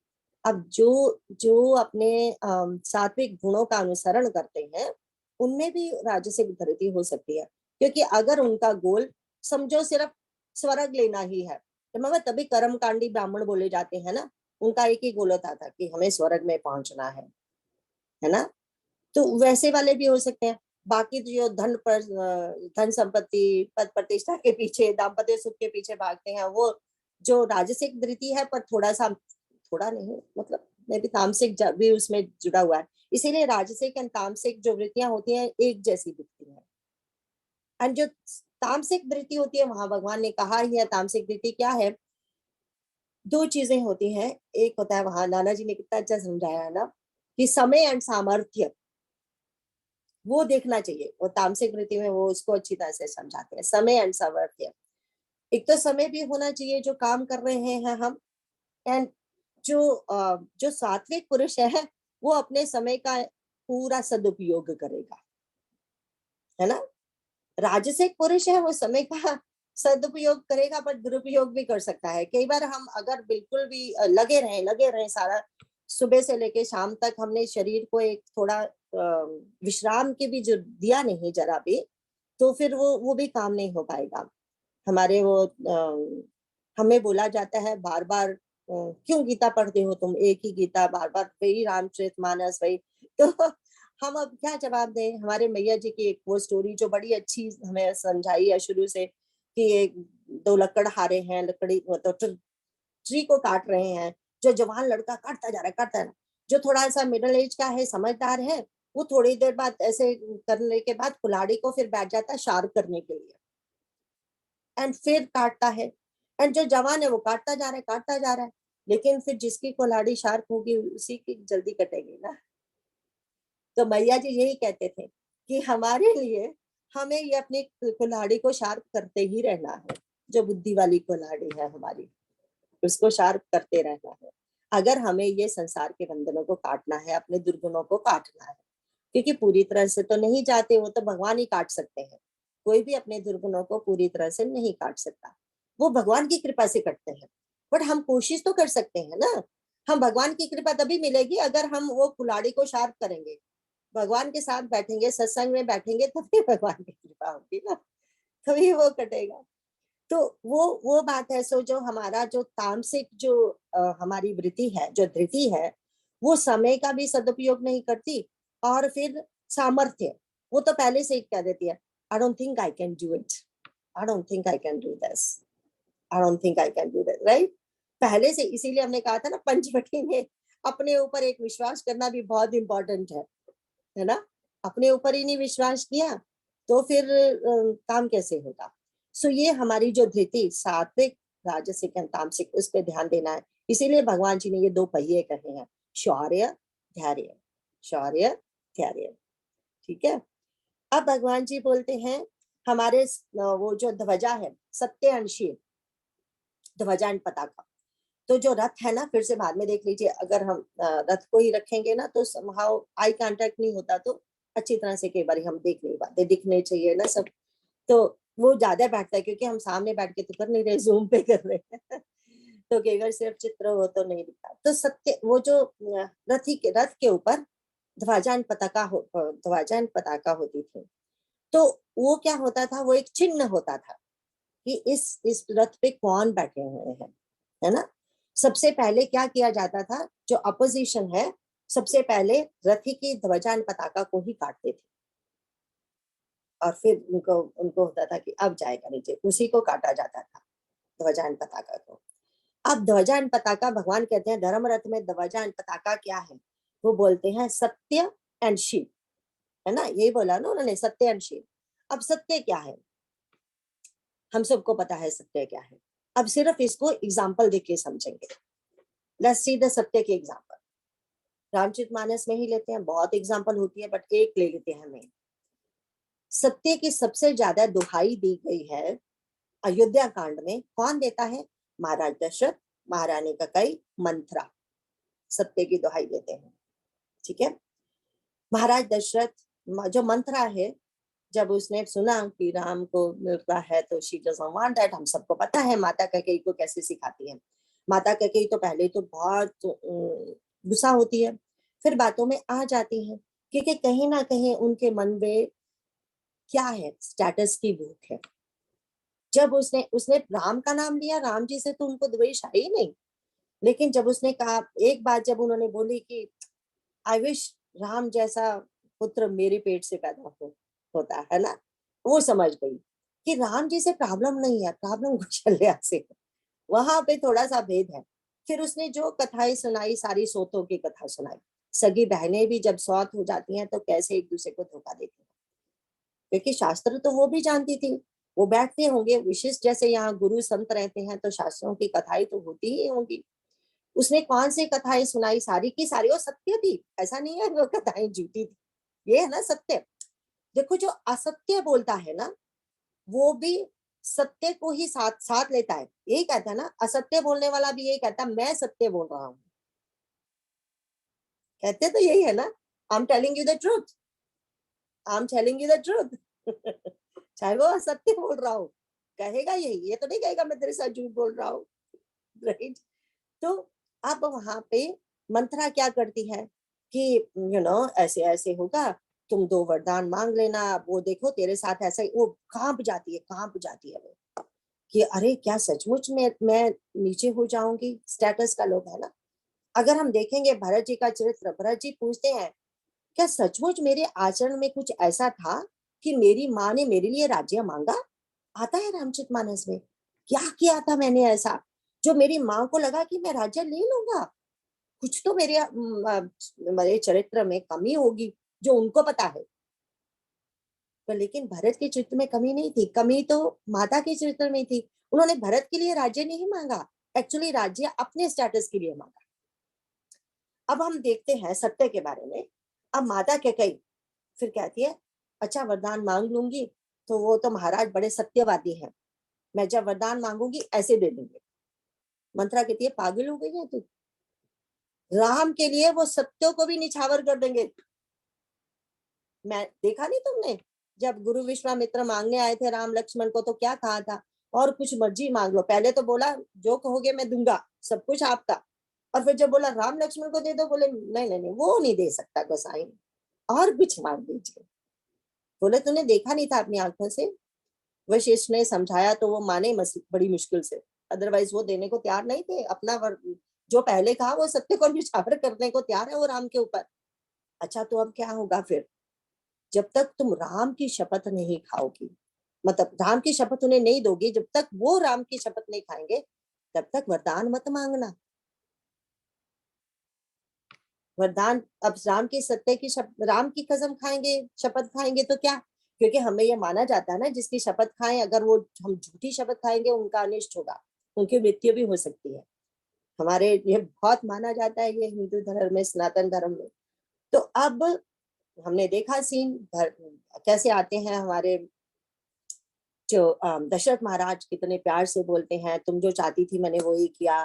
अब जो जो अपने सात्विक गुणों का अनुसरण करते हैं उनमें भी राजसिक धृति हो सकती है, क्योंकि अगर उनका गोल समझो सिर्फ स्वर्ग लेना ही है, तो मैं तभी कर्मकांडी ब्राह्मण बोले जाते हैं ना, उनका एक ही गोल होता था कि हमें स्वर्ग में पहुंचना है ना। तो वैसे वाले भी हो सकते हैं। बाकी जो धन संपत्ति पद प्रतिष्ठा के पीछे, दाम्पत्य सुख के पीछे भागते हैं, वो जो राजसिक धृति है, पर थोड़ा सा, थोड़ा नहीं मतलब मैं भी तामसिक भी उसमें जुड़ा हुआ है, इसीलिए राजसिक एंड तामसिक जो वृत्तियां होती हैं एक जैसी दिखती है। एंड जो तामसिक वृत्ति होती है, वहां भगवान ने कहा ही है तामसिक वृत्ति क्या है। 2 चीजें होती हैं, एक होता है, वहां नाना जी ने कितना अच्छा समझाया है ना, कि समय एंड सामर्थ्य, वो देखना चाहिए। वो तामसिक वृत्ति में वो उसको अच्छी तरह से समझाते हैं, समय एंड सामर्थ्य। एक तो समय भी होना चाहिए जो काम कर रहे हैं हम, एंड जो सात्विक पुरुष है वो अपने समय का पूरा सदुपयोग करेगा, है ना। राजसिक पुरुष है वो समय का सदुपयोग करेगा पर दुरुपयोग भी कर सकता है। कई बार हम अगर बिल्कुल भी लगे रहें सारा सुबह से लेके शाम तक, हमने शरीर को एक थोड़ा विश्राम के भी जो दिया नहीं जरा भी, तो फिर वो भी काम नहीं हो पाएगा। हमारे वो हमें बोला जाता है बार बार, क्यों गीता पढ़ते हो तुम, एक ही गीता बार बार, वही रामचरितमानस वही। तो हम अब क्या जवाब दें। हमारे मैया जी की एक वो स्टोरी जो बड़ी अच्छी हमें समझाई है शुरू से, कि एक 2 लकड़हारे हैं, लकड़ी मतलब ट्री को काट रहे हैं। जो जवान लड़का काटता जा रहा है, जो थोड़ा सा मिडिल एज का है, समझदार है, वो थोड़ी देर बाद ऐसे करने के बाद कुल्हाड़ी को फिर बैठ जाता है शार्प करने के लिए, एंड फिर काटता है। एंड जो जवान है वो काटता जा रहा है, लेकिन फिर जिसकी कुल्हाड़ी शार्प होगी उसी की जल्दी कटेगी ना। तो मैया जी यही कहते थे कि हमारे लिए हमें ये अपनी कुल्हाड़ी को शार्प करते ही रहना है। जो बुद्धि वाली कुल्हाड़ी है हमारी, उसको शार्प करते रहना है। अगर हमें ये संसार के बंधनों को काटना है, अपने दुर्गुणों को काटना है, क्योंकि पूरी तरह से तो नहीं जाते, वो तो भगवान ही काट सकते हैं। कोई भी अपने दुर्गुणों को पूरी तरह से नहीं काट सकता, वो भगवान की कृपा से करते हैं। बट हम कोशिश तो कर सकते हैं ना। हम भगवान की कृपा तभी मिलेगी अगर हम वो कुल्हाड़ी को शार्प करेंगे, भगवान के साथ बैठेंगे, सत्संग में बैठेंगे, तभी भगवान की कृपा होगी ना, तभी वो कटेगा। तो वो बात है। सो जो हमारा जो तामसिक जो हमारी वृत्ति है, जो धृति है, वो समय का भी सदुपयोग नहीं करती, और फिर सामर्थ्य, वो तो पहले से ही कह देती है, I don't think I can do it, I don't think I can do this, I don't think I can do that, right. पहले से, इसीलिए हमने कहा था ना पंचवटी में अपने ऊपर एक विश्वास करना भी बहुत इंपॉर्टेंट है ना। अपने ऊपर ही नहीं विश्वास किया तो फिर काम कैसे होगा। सो ये हमारी जो धृति सात्विक राजसिक एंड तामसिक, उस पर ध्यान देना है। इसीलिए भगवान जी ने ये 2 पहिए कहे हैं, शौर्य धैर्य, शौर्य धैर्य, ठीक है। अब भगवान जी बोलते हैं हमारे वो जो ध्वजा है, सत्य अंशी ध्वजा एंड पताका, तो जो रथ है ना, फिर से बाद में देख लीजिए, अगर हम रथ को ही रखेंगे ना तो समहाउ आई कांटेक्ट नहीं होता, तो अच्छी तरह से कई बार हम देख नहीं पाते, दिखने चाहिए ना सब, तो वो ज्यादा बैठता है, क्योंकि हम सामने बैठ के तो कर नहीं रहे, जूम पे कर रहे हैं तो कई बार सिर्फ चित्र हो तो नहीं दिखता। तो सत्य, वो जो रथ के ऊपर ध्वजा एंड पताका होती थी, तो वो क्या होता था, वो एक चिन्ह होता था कि इस रथ पे कौन बैठे हुए हैं, है ना। सबसे पहले क्या किया जाता था, जो अपोजिशन है सबसे पहले रथी की ध्वजा पताका को ही काटते थे, और फिर उनको उनको होता था कि अब जाएगा नीचे, उसी को काटा जाता था ध्वजा पताका को। अब ध्वजा पताका, भगवान कहते हैं धर्म रथ में ध्वजा पताका क्या है, वो बोलते हैं सत्य एंड शिव, है ना, यही बोला ना उन्होंने, सत्य एंड शिव। अब सत्य क्या है, हम सबको पता है सत्य क्या है। अब सिर्फ इसको एग्जाम्पल देख के समझेंगे। लेट्स सी द सत्य के एग्जाम्पल। रामचरितमानस में ही लेते हैं, बहुत एग्जाम्पल होती है बट एक ले लेते हैं हमें। सत्य की सबसे ज्यादा दुहाई दी गई है अयोध्या कांड में, कौन देता है, महाराज दशरथ, महारानी कैकेयी, मंथरा सत्य की दुहाई देते हैं, ठीक है। महाराज दशरथ, जो मंथरा है, जब उसने सुना कि राम को मिलता है तो शी डजंट वांट दैट, हम सबको पता है माता कैकेयी को कैसे सिखाती है। माता कैकेयी तो पहले तो बहुत गुस्सा होती है, फिर बातों में आ जाती है, क्योंकि कहीं ना कहीं उनके मन में क्या है, स्टेटस की भूख है। जब उसने उसने राम का नाम लिया, राम जी से तो उनको द्वेष है ही नहीं, लेकिन जब उसने कहा, एक बात जब उन्होंने बोली कि आई विश राम जैसा पुत्र मेरे पेट से पैदा होता है ना, वो समझ गई कि राम जी से प्रॉब्लम नहीं है, प्रॉब्लम कौशल्या से है। वहां पे थोड़ा सा भेद है। फिर उसने जो कथाएं सुनाई, सारी सौतों की कथा सुनाई। सगी बहनें भी जब सौत हो जाती हैं तो कैसे एक दूसरे को धोखा देती हैं, क्योंकि शास्त्र तो वो भी जानती थी। वो बैठते होंगे, विशिष्ट जैसे यहाँ गुरु संत रहते हैं तो शास्त्रों की कथाएं तो होती ही होंगी। उसने कौन सी कथाएं सुनाई, सारी की सारी वो सत्य थी, ऐसा नहीं है वो कथाएं झूठी थी। ये है ना सत्य। देखो जो असत्य बोलता है ना, वो भी सत्य को ही साथ साथ लेता है। यही कहता है ना, असत्य बोलने वाला भी यही कहता है, मैं सत्य बोल रहा हूँ। कहते तो यही है ना, I am telling you the truth, I am telling you the truth. चाहे वो असत्य बोल रहा हो, कहेगा यही, ये तो नहीं कहेगा मैं तेरे साथ झूठ बोल रहा हूँ, राइट। तो अब वहां पे मंत्रा क्या करती है कि ऐसे ऐसे होगा, तुम 2 वरदान मांग लेना, वो देखो तेरे साथ ऐसा ही, वो कांप जाती है वो कि अरे क्या सचमुच में मैं नीचे हो जाऊंगी, स्टेटस का लोग है ना। अगर हम देखेंगे भरत जी का चरित्र, भरत जी पूछते हैं क्या सचमुच मेरे आचरण में कुछ ऐसा था कि मेरी माँ ने मेरे लिए राज्य मांगा। आता है रामचरितमानस में, क्या किया था मैंने ऐसा जो मेरी माँ को लगा कि मैं राज्य ले लूंगा। कुछ तो मेरे चरित्र में कमी होगी जो उनको पता है। तो लेकिन भरत के चरित्र में कमी नहीं थी, कमी तो माता के चरित्र में थी। उन्होंने भरत के लिए राज्य नहीं मांगा, एक्चुअली राज्य अपने स्टेटस के लिए मांगा। अब हम देखते हैं सत्य के बारे में। अब माता कैकेयी फिर कहती है अच्छा वरदान मांग लूंगी, तो वो तो महाराज बड़े सत्यवादी हैं, मैं जब वरदान मांगूंगी ऐसे दे देंगे। मंत्रा कहती है पागल हो गई है तू, राम के लिए वो सत्यों को भी निछावर कर देंगे। मैं देखा नहीं तुमने, जब गुरु विश्वामित्र मांगने आए थे राम लक्ष्मण को तो क्या कहा था, और कुछ मर्जी मांग लो। पहले तो बोला जो कहोगे मैं दूंगा, सब कुछ आपका। और फिर जब बोला राम लक्ष्मण को दे दो, बोले नहीं नहीं नहीं वो नहीं दे सकता गोसाई, और कुछ मांग दीजिए। बोले तूने देखा नहीं था अपनी आंखों से। वशिष्ठ ने समझाया तो वो माने बड़ी मुश्किल से, अदरवाइज वो देने को तैयार नहीं थे। अपना जो पहले कहा वो सत्य को निछावर करने को तैयार है वो राम के ऊपर। अच्छा तो अब क्या होगा फिर, जब तक तुम राम की शपथ नहीं खाओगी, मतलब राम की शपथ उन्हें नहीं दोगी, जब तक वो राम की शपथ नहीं खाएंगे तब तक वरदान मत मांगना। वरदान अब राम की सत्य की राम की कसम खाएंगे, शपथ खाएंगे तो क्या, क्योंकि हमें ये माना जाता है ना जिसकी शपथ खाएं, अगर वो हम झूठी शपथ खाएंगे उनका अनिष्ट होगा, उनकी मृत्यु भी हो सकती है। हमारे ये बहुत माना जाता है ये हिंदू धर्म में, सनातन धर्म में। तो अब हमने देखा सीन कैसे आते हैं हमारे जो दशरथ महाराज कितने प्यार से बोलते हैं तुम जो चाहती थी मैंने वो ही किया।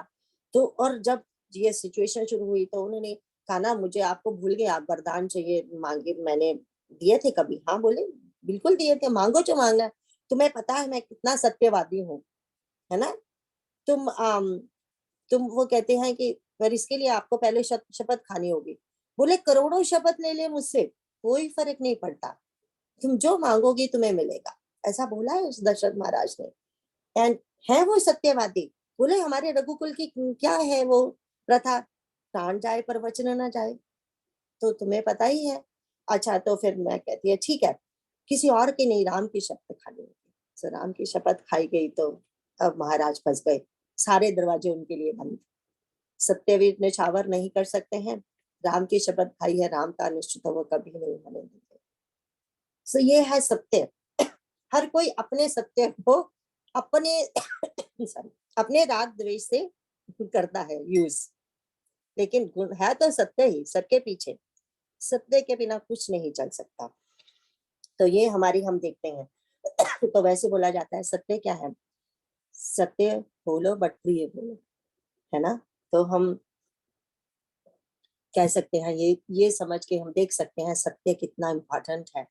तो और जब ये सिचुएशन शुरू हुई तो उन्होंने कहा ना मुझे आपको भूल गए, आप वरदान चाहिए मांगे, मैंने दिए थे कभी, हाँ बोले बिल्कुल दिए थे, मांगो जो मांगना है। तुम्हें पता है मैं कितना सत्यवादी हूँ, है ना। तुम वो कहते हैं कि पर इसके लिए आपको पहले शपथ खानी होगी। बोले करोड़ों शपथ ले ले मुझसे कोई फर्क नहीं पड़ता, तुम जो मांगोगी तुम्हें मिलेगा। ऐसा बोला है उस दशरथ महाराज ने। एंड है वो सत्यवादी। बोले हमारे रघुकुल की क्या है वो प्रथा, प्राण जाए पर वचन न जाए, तो तुम्हें पता ही है। अच्छा, तो फिर मैं कहती है ठीक है, किसी और की नहीं, राम की शपथ खानी होगी। तो राम की शपथ खाई गई, तो अब महाराज फंस गए, सारे दरवाजे उनके लिए बंद। सत्यवीर निछावर नहीं कर सकते हैं, राम की शपथ खाई है, राम का निश्चित वो कभी नहीं होने देंगे। सो ये है सत्य। हर कोई अपने सत्य को अपने sorry, अपने राग द्वेष से करता है यूज, लेकिन गुण है तो सत्य ही, सबके पीछे सत्य के बिना कुछ नहीं चल सकता। तो ये हमारी हम देखते हैं। तो वैसे बोला जाता है सत्य क्या है, सत्य बोलो बट प्रिय बोलो, है ना। तो हम कह सकते हैं, ये समझ के हम देख सकते हैं सत्य कितना इम्पोर्टेंट है।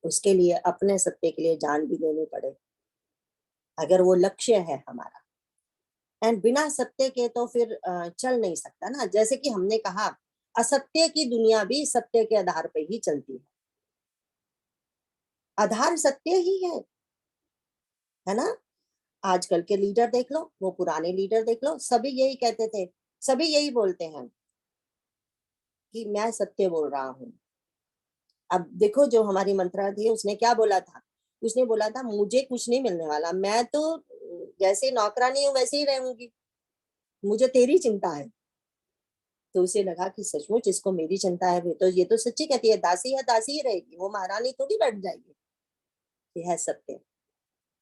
उसके लिए अपने सत्य के लिए जान भी देनी पड़े, अगर वो लक्ष्य है हमारा। एंड बिना सत्य के तो फिर चल नहीं सकता ना। जैसे कि हमने कहा, असत्य की दुनिया भी सत्य के आधार पर ही चलती है, आधार सत्य ही है ना। आजकल के लीडर देख लो, वो पुराने लीडर देख लो, सभी यही कहते थे, सभी यही बोलते हैं कि मैं सत्य बोल रहा हूँ। अब देखो, जो हमारी मंत्रा थी उसने क्या बोला था, उसने बोला था मुझे कुछ नहीं मिलने वाला, मैं तो जैसे नौकरानी हूँ वैसे ही रहूंगी, मुझे तेरी चिंता है। तो उसे लगा कि सचमुच इसको मेरी चिंता है, तो ये तो सच्ची कहती है, दासी है दासी ही रहेगी, वो महारानी थोड़ी बैठ जाएगी। ये है सत्य।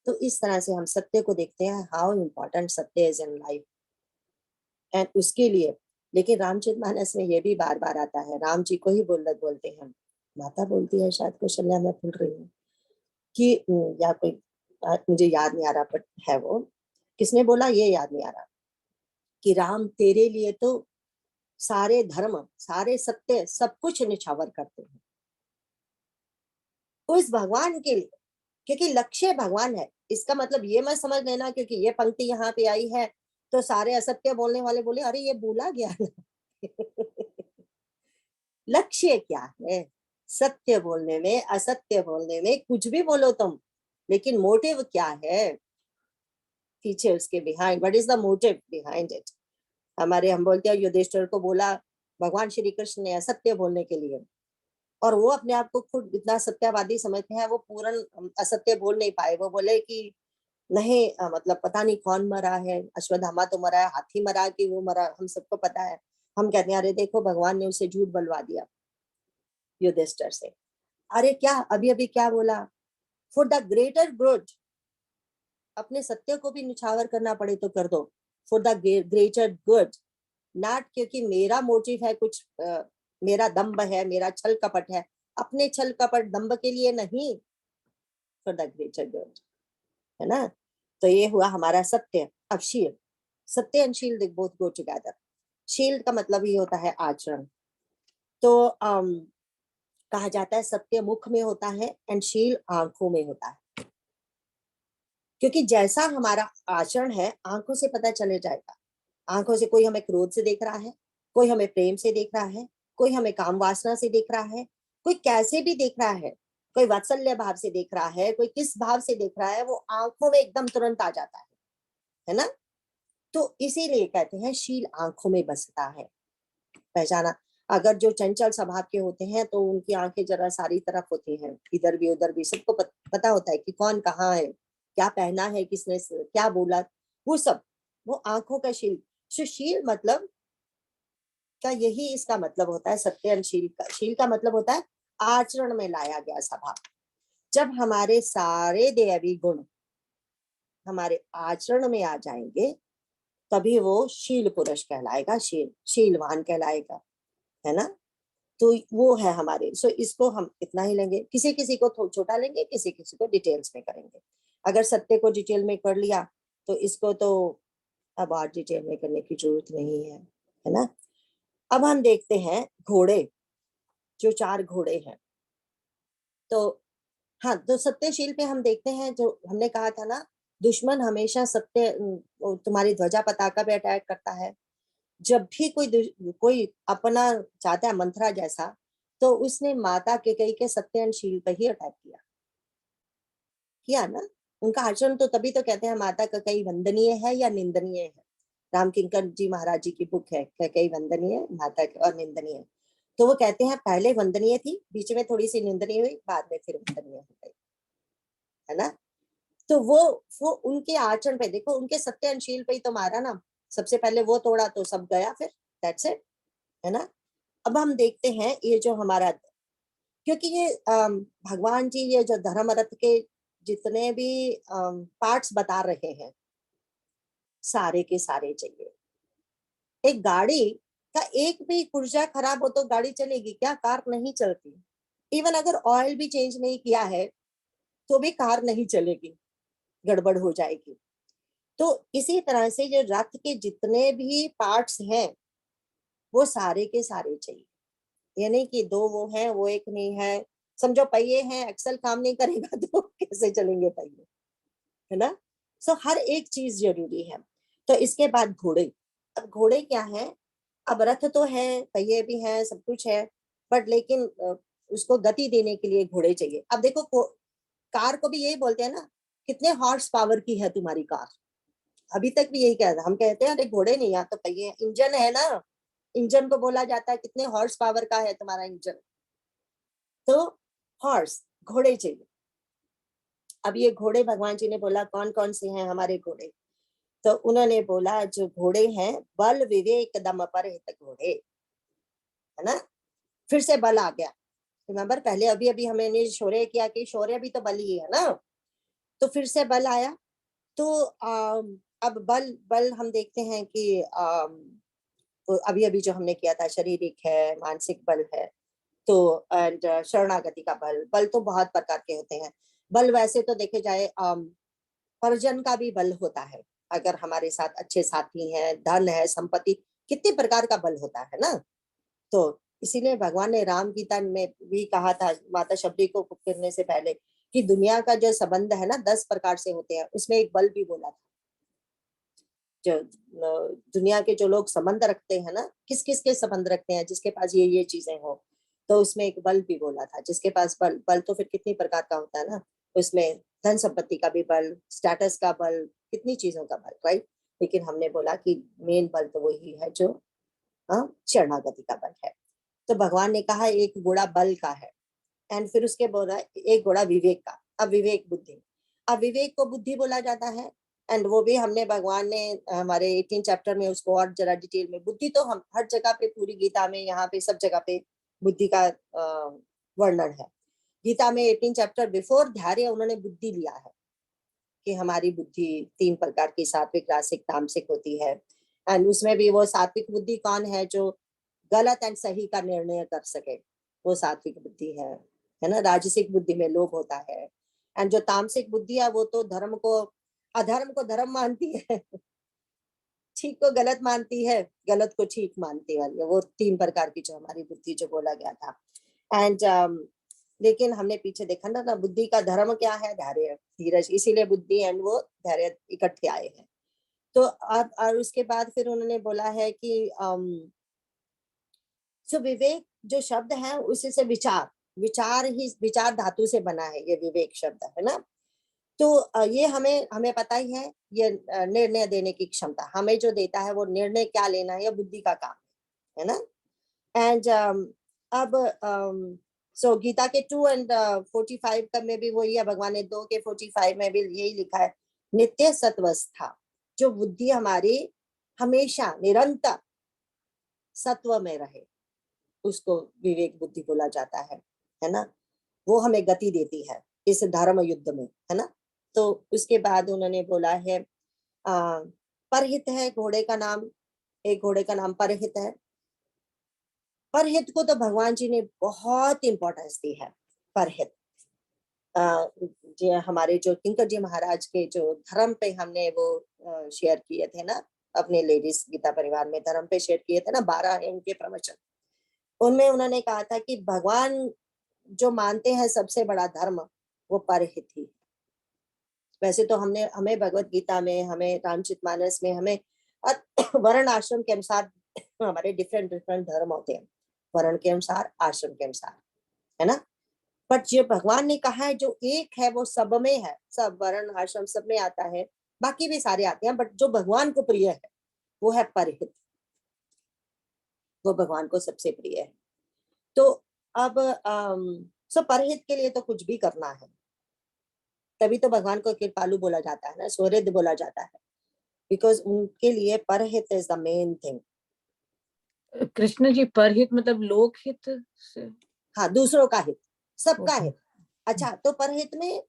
तो इस तरह से हम सत्य को देखते हैं, हाउ इम्पोर्टेंट सत्य इज इन लाइफ। एंड उसके लिए, लेकिन रामचरितमानस में ये भी बार बार आता है, राम जी को ही बोलते हैं, माता बोलती है शायद कौशल्या, मैं भूल रही हूँ कि या कोई मुझे याद नहीं आ रहा, बट है वो, किसने बोला ये याद नहीं आ रहा, कि राम तेरे लिए तो सारे धर्म सारे सत्य सब कुछ निछावर करते हैं। तो इस भगवान के लिए, क्योंकि लक्ष्य भगवान है, इसका मतलब ये मत समझ लेना क्योंकि ये पंक्ति यहाँ पे आई है तो सारे असत्य बोलने वाले बोले अरे ये भूला गया लक्ष्य क्या है, सत्य बोलने में असत्य बोलने में कुछ भी बोलो तुम, लेकिन मोटिव क्या है पीछे उसके, behind, what is the motive behind it. हम बोलते हैं युधिष्ठिर को बोला भगवान श्री कृष्ण ने असत्य बोलने के लिए, और वो अपने आप को खुद इतना सत्यवादी समझते हैं, वो पूर्ण असत्य बोल नहीं पाए। वो बोले कि नहीं मतलब पता नहीं कौन मरा है, अश्वत्थामा तो मरा है, हाथी मरा कि वो मरा, हम सबको पता है। हम कहते हैं अरे देखो भगवान ने उसे झूठ बलवा दिया युधिष्ठिर से। अरे क्या अभी अभी क्या बोला, फॉर द ग्रेटर गुड, अपने सत्य को भी निछावर करना पड़े तो कर दो, for the greater good, not क्योंकि मेरा मोटिव है कुछ, मेरा दम्भ है, मेरा छल कपट है, अपने छल कपट दम्भ के लिए नहीं, फॉर द ग्रेटर गुड, है ना। तो ये हुआ हमारा सत्य। अब शील, सत्य and she'll both go together. शील का मतलब ही होता है आचरण। तो कहा जाता है सत्य मुख में होता है एंड शील आंखों में होता है, क्योंकि जैसा हमारा आचरण है आंखों से पता चले जाएगा। आंखों से कोई हमें क्रोध से देख रहा है, कोई हमें प्रेम से देख रहा है, कोई हमें काम वासना से देख रहा है, कोई कैसे भी देख रहा है, कोई वात्सल्य भाव से देख रहा है, कोई किस भाव से देख रहा है, वो आंखों में एकदम तुरंत आ जाता है ना। तो इसीलिए कहते हैं शील आंखों में बसता है, पहचाना। अगर जो चंचल स्वभाव के होते हैं तो उनकी आंखें जरा सारी तरफ होती हैं, इधर भी उधर भी, सबको पता होता है कि कौन कहाँ है, क्या पहना है, किसने क्या बोला, वो सब, वो आंखों का शील। सुशील मतलब क्या, यही इसका मतलब होता है सत्यशील का। शील का मतलब होता है आचरण में लाया गया स्वभाव। जब हमारे सारे दैवी गुण हमारे आचरण में आ जाएंगे तभी वो शील पुरुष कहलाएगा, शीलवान कहलाएगा, है ना। तो वो है हमारे। सो इसको हम इतना ही लेंगे, किसी किसी को छोटा लेंगे, किसी किसी को डिटेल्स में करेंगे। अगर सत्य को डिटेल में कर लिया तो इसको तो अब और डिटेल में करने की जरूरत नहीं है ना। अब हम देखते हैं घोड़े, जो 4 घोड़े हैं। तो हाँ, तो सत्यशील पे हम देखते हैं, जो हमने कहा था ना, दुश्मन हमेशा सत्य तुम्हारी ध्वजा पताका पे अटैक करता है। जब भी कोई अपना चाहता है मंथरा जैसा, तो उसने माता के कई के सत्यशील पे ही अटैक किया ना। उनका आचरण तो तभी तो कहते हैं माता का कई वंदनीय है या निंदनीय है। राम किंकर जी महाराज जी की बुक है कई वंदनीय माता और निंदनीय। तो वो कहते हैं पहले वंदनीय थी, बीच में थोड़ी सी निंदनीय हुई, बाद में फिर वंदनीय हो गई, है ना। तो वो उनके आचरण पे देखो, उनके सत्यशील पे ही तो मारा ना, सबसे पहले वो तोड़ा तो सब गया, फिर दैट्स इट, है ना। अब हम देखते हैं ये जो हमारा, क्योंकि ये भगवान जी ये जो धर्म रथ के जितने भी पार्ट्स बता रहे हैं सारे के सारे चाहिए। एक गाड़ी का एक भी पुर्जा खराब हो तो गाड़ी चलेगी क्या? कार नहीं चलती। इवन अगर ऑयल भी चेंज नहीं किया है तो भी कार नहीं चलेगी, गड़बड़ हो जाएगी। तो इसी तरह से जो रथ के जितने भी पार्ट्स हैं वो सारे के सारे चाहिए। ये नहीं कि दो वो है वो एक नहीं है। समझो पहिए हैं, एक्सल काम नहीं करेगा तो कैसे चलेंगे पहिए, है ना। सो हर एक चीज जरूरी है। तो इसके बाद घोड़े। अब घोड़े क्या है? अब रथ तो है, पहिए भी हैं, सब कुछ है, बट लेकिन उसको गति देने के लिए घोड़े चाहिए। अब देखो कार को भी यही बोलते हैं ना, कितने हॉर्स पावर की है तुम्हारी कार? अभी तक भी यही कहते हैं, हम कहते हैं अरे घोड़े नहीं, यहाँ तो पहिए, इंजन है ना। इंजन को बोला जाता है कितने हॉर्स पावर का है तुम्हारा इंजन। तो हॉर्स, घोड़े चाहिए। अब ये घोड़े भगवान जी ने बोला कौन कौन से हैं हमारे घोड़े? तो उन्होंने बोला जो घोड़े हैं, बल विवेक दम पर हित घोड़े, है ना। फिर से बल आ गया। रिमेंबर पहले अभी अभी हमने शौर्य किया कि शौर्य भी तो बल ही है ना। तो फिर से बल आया। तो अब बल बल हम देखते हैं कि तो अभी अभी जो हमने किया था, शारीरिक है, मानसिक बल है, तो एंड शरणागति का बल। बल तो बहुत प्रकार के होते हैं। बल वैसे तो देखे जाए अर्जन का भी बल होता है, अगर हमारे साथ अच्छे साथी हैं, धन है, संपत्ति, कितने प्रकार का बल होता है ना। तो इसीलिए भगवान ने राम गीता में भी कहा था माता शबरी को करने से पहले कि दुनिया का जो संबंध है ना 10 प्रकार से होते हैं, उसमें एक बल भी बोला था। जो दुनिया के जो लोग संबंध रखते हैं ना, किस किस के संबंध रखते हैं, जिसके पास ये चीजें हो, तो उसमें एक बल भी बोला था। जिसके पास बल, बल तो फिर कितनी प्रकार का होता है ना, उसमें धन संपत्ति का भी बल, स्टेटस का बल, कितनी चीजों का बल, राइट। लेकिन हमने बोला कि मेन बल तो वही है जो शरणागति का बल है। तो भगवान ने कहा एक घोड़ा बल का है, एंड फिर उसके बोला एक घोड़ा विवेक का। अब विवेक बुद्धि, अब विवेक को बुद्धि बोला जाता है। एंड वो भी हमने भगवान ने हमारे 18 चैप्टर में उसको और जरा डिटेल में, बुद्धि तो हम हर जगह पे पूरी गीता में, यहाँ पे सब जगह पे बुद्धि का वर्णन है। गीता में 18 चैप्टर बिफोर धैर्य उन्होंने बुद्धि लिया है कि हमारी बुद्धि 3 प्रकार की, सात्विक, रासिक, तामसिक होती है। एंड उसमें भी वो सात्विक बुद्धि कौन है? जो गलत एंड सही का निर्णय कर सके, वो सात्विक बुद्धि है ना। राजसिक बुद्धि में लोभ होता है। एंड जो तामसिक बुद्धि है वो तो धर्म को, अधर्म को धर्म मानती है, ठीक को गलत मानती है, गलत को ठीक मानती वाली है। वो 3 प्रकार की जो हमारी बुद्धि जो बोला गया था। एंड लेकिन हमने पीछे देखा ना बुद्धि का धर्म क्या है? धैर्य, धीरज। इसीलिए बुद्धि एंड वो धैर्य इकट्ठे आए हैं। तो अब और उसके बाद फिर उन्होंने बोला है कि सो विवेक जो शब्द है उसी से विचार, विचार ही विचार धातु से बना है ये विवेक शब्द, है ना। तो ये हमें हमें पता ही है, ये निर्णय देने की क्षमता हमें जो देता है, वो निर्णय क्या लेना है, ये बुद्धि का काम है ना। एंड अब सो गीता के 2 and 45 तक में भी वही है। भगवान ने 2 के 45 में भी यही लिखा है, नित्य सत्वस्था। जो बुद्धि हमारी हमेशा निरंतर सत्व में रहे, उसको विवेक बुद्धि बोला जाता है ना। वो हमें गति देती है इस धर्म युद्ध में, है ना। तो उसके बाद उन्होंने बोला है परहित है घोड़े का नाम, एक घोड़े का नाम परहित है। परहित को तो भगवान जी ने बहुत इंपॉर्टेंस दी है। परहित जो हमारे जो किंकर जी महाराज के जो धर्म पे हमने वो शेयर किए थे ना, अपने लेडीज गीता परिवार में धर्म पे शेयर किए थे ना, 12 है उनके प्रवचन। उनमें उन्होंने कहा था कि भगवान जो मानते हैं सबसे बड़ा धर्म वो परहित ही। वैसे तो हमें भगवत गीता में, हमें रामचरितमानस में, हमें वर्ण आश्रम के अनुसार हमारे डिफरेंट डिफरेंट धर्म होते हैं, वर्ण के अनुसार, आश्रम के अनुसार, है ना। बट जो भगवान ने कहा है जो एक है वो सब में है, सब वर्ण आश्रम सब में आता है, बाकी भी सारे आते हैं, बट जो भगवान को प्रिय है वो है परहित, वो भगवान को सबसे प्रिय है। तो अब सो परहित के लिए तो कुछ भी करना है, तभी तो भगवान को कृपालु बोला जाता है ना, सुहृद बोला जाता है, बिकॉज उनके लिए परहित is the main thing. Krishna ji, परहित मतलब लोकहित से? हाँ, दूसरों का हित, सबका ओके। हित। अच्छा, तो परहित में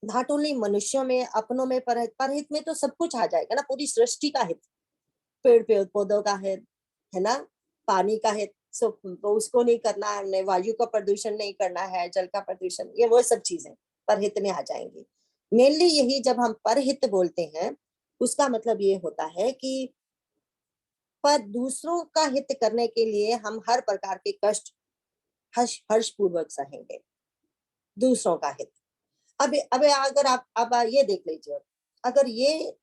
नॉट ओनली मनुष्यों में, अपनों में परहित, परहित में तो सब कुछ आ जाएगा ना, पूरी सृष्टि का हित, पेड़ पौधों का हित है ना, पानी का हित, सो उसको नहीं करना है, वायु का प्रदूषण नहीं करना है, जल का प्रदूषण, ये वो सब चीजें परहित में आ जाएंगी। मेनली यही, जब हम परहित बोलते हैं उसका मतलब ये होता है कि पर दूसरों का हित करने के लिए हम हर प्रकार के कष्ट हर्ष पूर्वक सहेंगे, दूसरों का हित। अब अगर आप अब ये देख लीजिए, अगर ये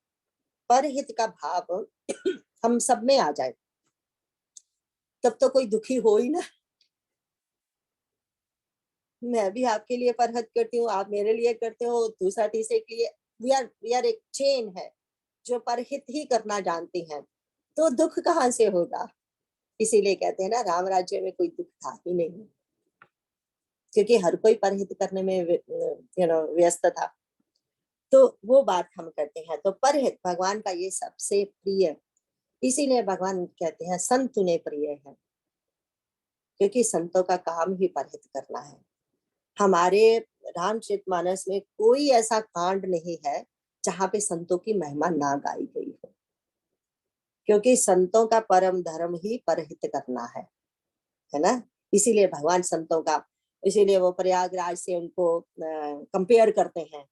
परहित का भाव हम सब में आ जाए तब तो कोई दुखी हो ही ना। मैं भी आपके लिए परहित करती हूँ, आप मेरे लिए करते हो, दूसरा तीसरे के लिए, वी आर एक चेन है जो परहित ही करना जानती हैं, तो दुख कहाँ से होगा। इसीलिए कहते हैं ना, राम राज्य में कोई दुख था ही नहीं, क्योंकि हर कोई परहित करने में व्यस्त था। तो वो बात हम करते हैं, तो परहित भगवान का ये सबसे प्रिय, इसीलिए भगवान कहते हैं संत उन्हें प्रिय है, क्योंकि संतों का काम ही परहित करना है। हमारे रामचरितमानस में कोई ऐसा कांड नहीं है जहां पे संतों की महिमा ना गाई गई हो, क्योंकि संतों का परम धर्म ही परहित करना है ना। इसीलिए भगवान संतों का, इसीलिए वो प्रयागराज से उनको कंपेयर करते हैं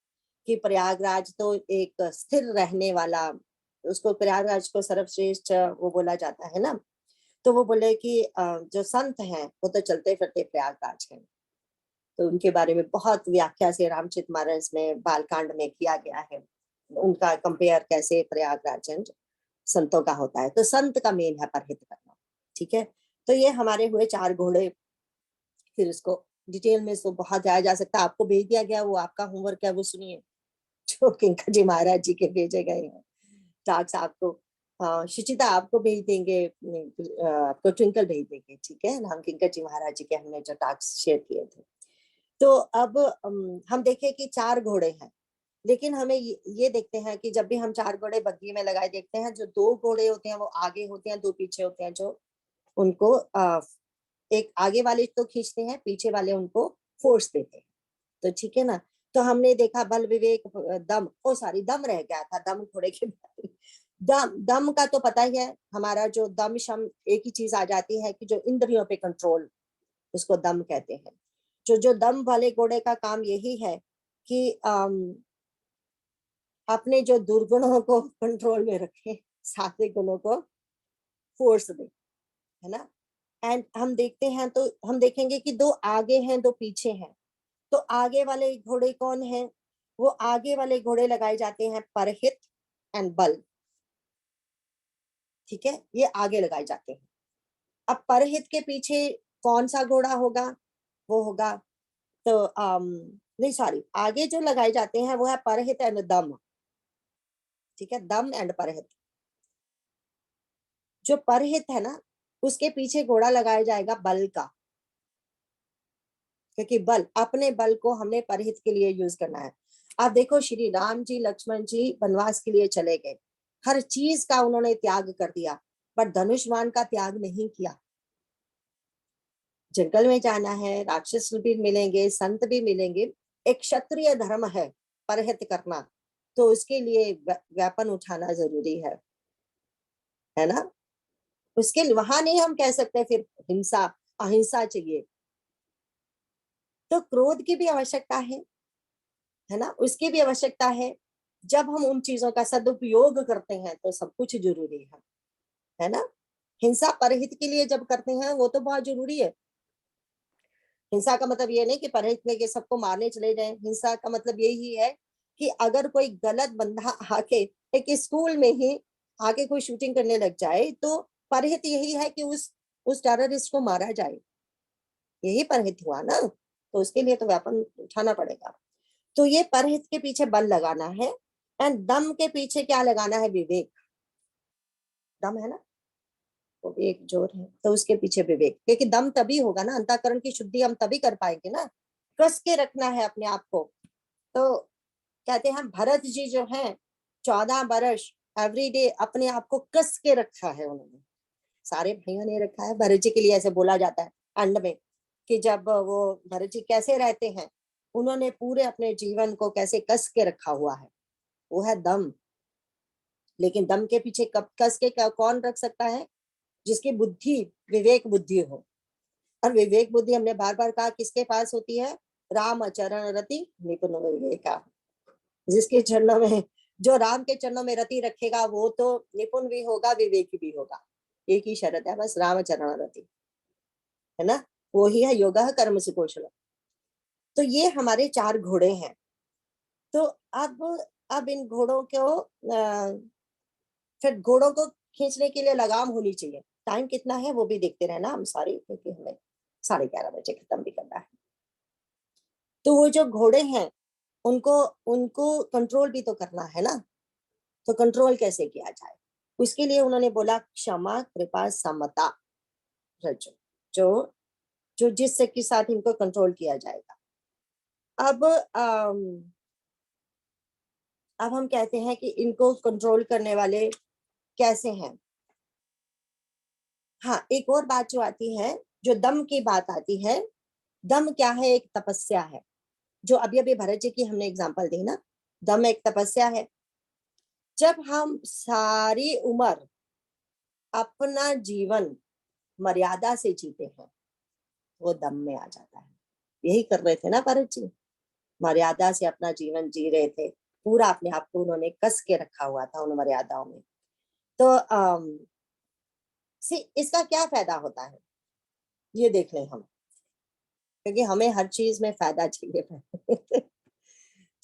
कि प्रयागराज तो एक स्थिर रहने वाला, उसको प्रयागराज को सर्वश्रेष्ठ वो बोला जाता है ना। तो वो बोले कि जो संत हैं वो तो चलते फिरते प्रयागराज हैं, तो उनके बारे में बहुत व्याख्या से रामचरितमानस में बालकांड में किया गया है, उनका कंपेयर कैसे प्रयागराज संतों का होता है। तो संत का मेन है परहित करना, ठीक है। तो ये हमारे हुए 4 घोड़े, फिर उसको डिटेल में तो बहुत जाया जा सकता है, आपको भेज दिया गया, वो आपका होमवर्क है, वो सुनिए जो किंकर जी महाराज जी के भेजे गए हैं टास्क आपको। सुचिता आपको भेज देंगे, आपको ट्विंकल भेज देंगे, ठीक है। हम किंकर जी महाराज जी के हमने जो टास्क शेयर किए थे। तो अब हम देखें कि 4 घोड़े हैं, लेकिन हमें ये देखते हैं कि जब भी हम 4 घोड़े बग्घी में लगाए देखते हैं, जो 2 घोड़े होते हैं वो आगे होते हैं, 2 पीछे होते हैं, जो उनको एक आगे वाले तो खींचते हैं, पीछे वाले उनको फोर्स देते हैं, तो ठीक है ना। तो हमने देखा बल विवेक दम, दम रह गया था, दम घोड़े के दम का तो पता ही है, हमारा जो दम शम एक ही चीज आ जाती है कि जो इंद्रियों पे कंट्रोल, उसको दम कहते हैं। जो दम वाले घोड़े का काम यही है कि अपने जो दुर्गुणों को कंट्रोल में रखे, सात्विक गुणों को फोर्स दे, है ना। एंड हम देखते हैं तो हम देखेंगे कि 2 आगे हैं, 2 पीछे हैं। तो आगे वाले घोड़े कौन है, वो आगे वाले घोड़े लगाए जाते हैं परहित एंड बल, ठीक है, ये आगे लगाए जाते हैं। अब परहित के पीछे कौन सा घोड़ा होगा, वो होगा तो नहीं सॉरी, आगे जो लगाए जाते हैं वो है परहित एंड दम, ठीक है, दम एंड परहित। जो परहित है ना, उसके पीछे घोड़ा लगाया जाएगा बल का, क्योंकि बल, अपने बल को हमने परहित के लिए यूज करना है। आप देखो श्री राम जी लक्ष्मण जी वनवास के लिए चले गए, हर चीज का उन्होंने त्याग कर दिया, पर धनुष्मान का त्याग नहीं किया। जंगल में जाना है, राक्षस भी मिलेंगे, संत भी मिलेंगे, एक क्षत्रिय धर्म है परहित करना, तो उसके लिए वेपन उठाना जरूरी है ना। उसके वहां नहीं हम कह सकते फिर हिंसा अहिंसा चाहिए, तो क्रोध की भी आवश्यकता है ना, उसकी भी आवश्यकता है। जब हम उन चीजों का सदुपयोग करते हैं तो सब कुछ जरूरी है ना। हिंसा परहित के लिए जब करते हैं वो तो बहुत जरूरी है। हिंसा का मतलब ये नहीं कि परहित में के सबको मारने चले जाएं, हिंसा का मतलब यही है कि अगर कोई गलत बंदा आके एक स्कूल में ही आके कोई शूटिंग करने लग जाए, तो परहित यही है कि उस टेररिस्ट को मारा जाए, यही परहित हुआ ना, तो उसके लिए तो व्यापन उठाना पड़ेगा। तो ये परहित के पीछे बल लगाना है, एंड दम के पीछे क्या लगाना है? विवेक। दम है ना, वो एक जोर है, तो उसके पीछे विवेक, क्योंकि दम तभी होगा ना, अंतःकरण की शुद्धि हम तभी कर पाएंगे ना, कस के रखना है अपने आप को। तो कहते हैं भरत जी जो हैं 14 वर्ष एवरीडे अपने आप को कस के रखा है उन्होंने, सारे भाइयों ने रखा है। भरत जी के लिए ऐसे बोला जाता है एंड में कि जब वो भरत जी कैसे रहते हैं, उन्होंने पूरे अपने जीवन को कैसे कस के रखा हुआ है, वो है दम। लेकिन दम के पीछे कब कस के कौन रख सकता है? जिसकी बुद्धि विवेक बुद्धि हो। और विवेक बुद्धि हमने बार बार कहा किसके पास होती है? राम चरण रति निपुण विवेका। जिसके चरणों में, जो राम के चरणों में रति रखेगा वो तो निपुण भी होगा, विवेकी भी होगा। एक ही शरत है बस, राम चरण रति, है ना, वो ही है योगः कर्म से कौशल। तो ये हमारे 4 घोड़े हैं। तो अब इन घोड़ों को फिर घोड़ों को खींचने के लिए लगाम होनी चाहिए। टाइम कितना है वो भी देखते रहना हम सारे, क्योंकि हमें 11:30 बजे खत्म भी करना है। तो वो जो घोड़े हैं उनको उनको कंट्रोल भी तो करना है ना। तो कंट्रोल कैसे किया जाए, उसके लिए उन्होंने बोला क्षमा कृपा समता रजो, जो जो जिससे के साथ इनको कंट्रोल किया जाएगा। अब हम कहते हैं कि इनको कंट्रोल करने वाले कैसे हैं। हाँ, एक और बात जो आती है, जो दम की बात आती है, दम क्या है? एक तपस्या है। जो अभी अभी भरत जी की हमने एग्जांपल दी ना, दम एक तपस्या है। जब हम सारी उम्र अपना जीवन मर्यादा से जीते हैं, वो दम में आ जाता है। यही कर रहे थे ना भरत जी, मर्यादा से अपना जीवन जी रहे थे, पूरा अपने आप को उन्होंने कस के रखा हुआ था उन मर्यादाओं में। तो इसका क्या फायदा होता है ये देख लें हम, क्योंकि हमें हर चीज में फायदा चाहिए।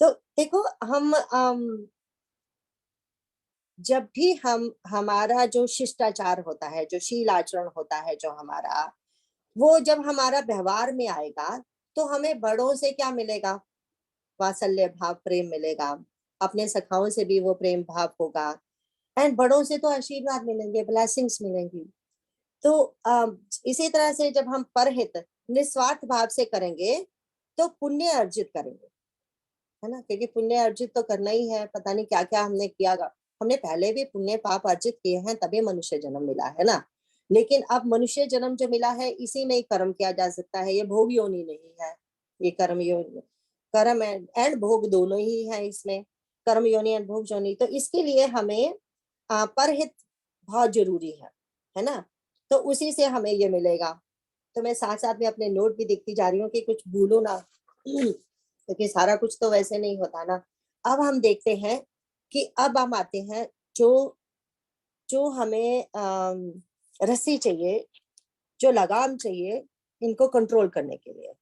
तो देखो हम जब भी हम हमारा जो शिष्टाचार होता है, जो शील आचरण होता है जो हमारा, वो जब हमारा व्यवहार में आएगा तो हमें बड़ों से क्या मिलेगा? वात्सल्य भाव, प्रेम मिलेगा। अपने सखाओं से भी वो प्रेम भाव होगा, एंड बड़ों से तो आशीर्वाद मिलेंगे, ब्लेसिंग्स मिलेंगी। तो इसी तरह से जब हम परहित निस्वार्थ भाव से करेंगे तो पुण्य अर्जित करेंगे, है ना, क्योंकि पुण्य अर्जित तो करना ही है। पता नहीं क्या क्या हमने किया, हमने पहले भी पुण्य पाप अर्जित किए हैं तभी मनुष्य जन्म मिला है ना। लेकिन अब मनुष्य जन्म जो मिला है इसी में ही कर्म किया जा सकता है, ये भोग योनि नहीं है, ये कर्म योनि, कर्म एंड भोग दोनों ही है इसमें, कर्म योनि एंड भोग योनि। तो इसके लिए हमें परहित बहुत जरूरी है ना। तो उसी से हमें ये मिलेगा। तो मैं साथ साथ में अपने नोट भी देखती जा रही हूँ कि कुछ भूलो ना, क्योंकि सारा कुछ तो वैसे नहीं होता ना। अब हम देखते हैं कि अब हम आते हैं जो जो हमें रस्सी चाहिए, जो लगाम चाहिए इनको कंट्रोल करने के लिए।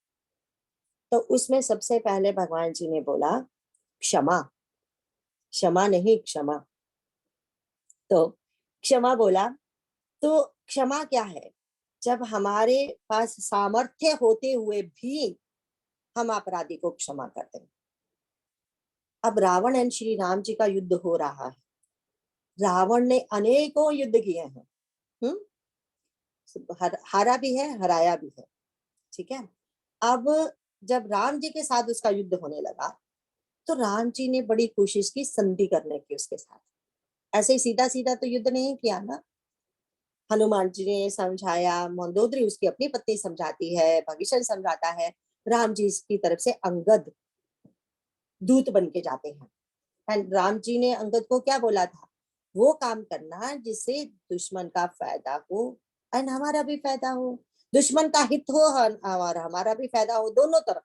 तो उसमें सबसे पहले भगवान जी ने बोला क्षमा, क्षमा नहीं क्षमा। तो क्षमा बोला, तो क्षमा क्या है? जब हमारे पास सामर्थ्य होते हुए भी हम अपराधी को क्षमा करते हैं। अब रावण एंड श्री राम जी का युद्ध हो रहा है, रावण ने अनेकों युद्ध किए हैं, हारा भी है, हराया भी है, ठीक है। अब जब राम जी के साथ उसका युद्ध होने लगा तो राम जी ने बड़ी कोशिश की संधि करने की उसके साथ। ऐसे ही सीधा सीधा तो युद्ध नहीं किया ना, हनुमान जी ने समझाया, मंदोदरी उसकी अपनी पत्नी समझाती है, भगीशन समझाता है, राम जी की तरफ से अंगद दूत बन के जाते हैं। एंड राम जी ने अंगद को क्या बोला था? वो काम करना जिससे दुश्मन का फायदा हो एंड हमारा भी फायदा हो, दुश्मन का हित हो और हमारा भी फायदा हो, दोनों तरफ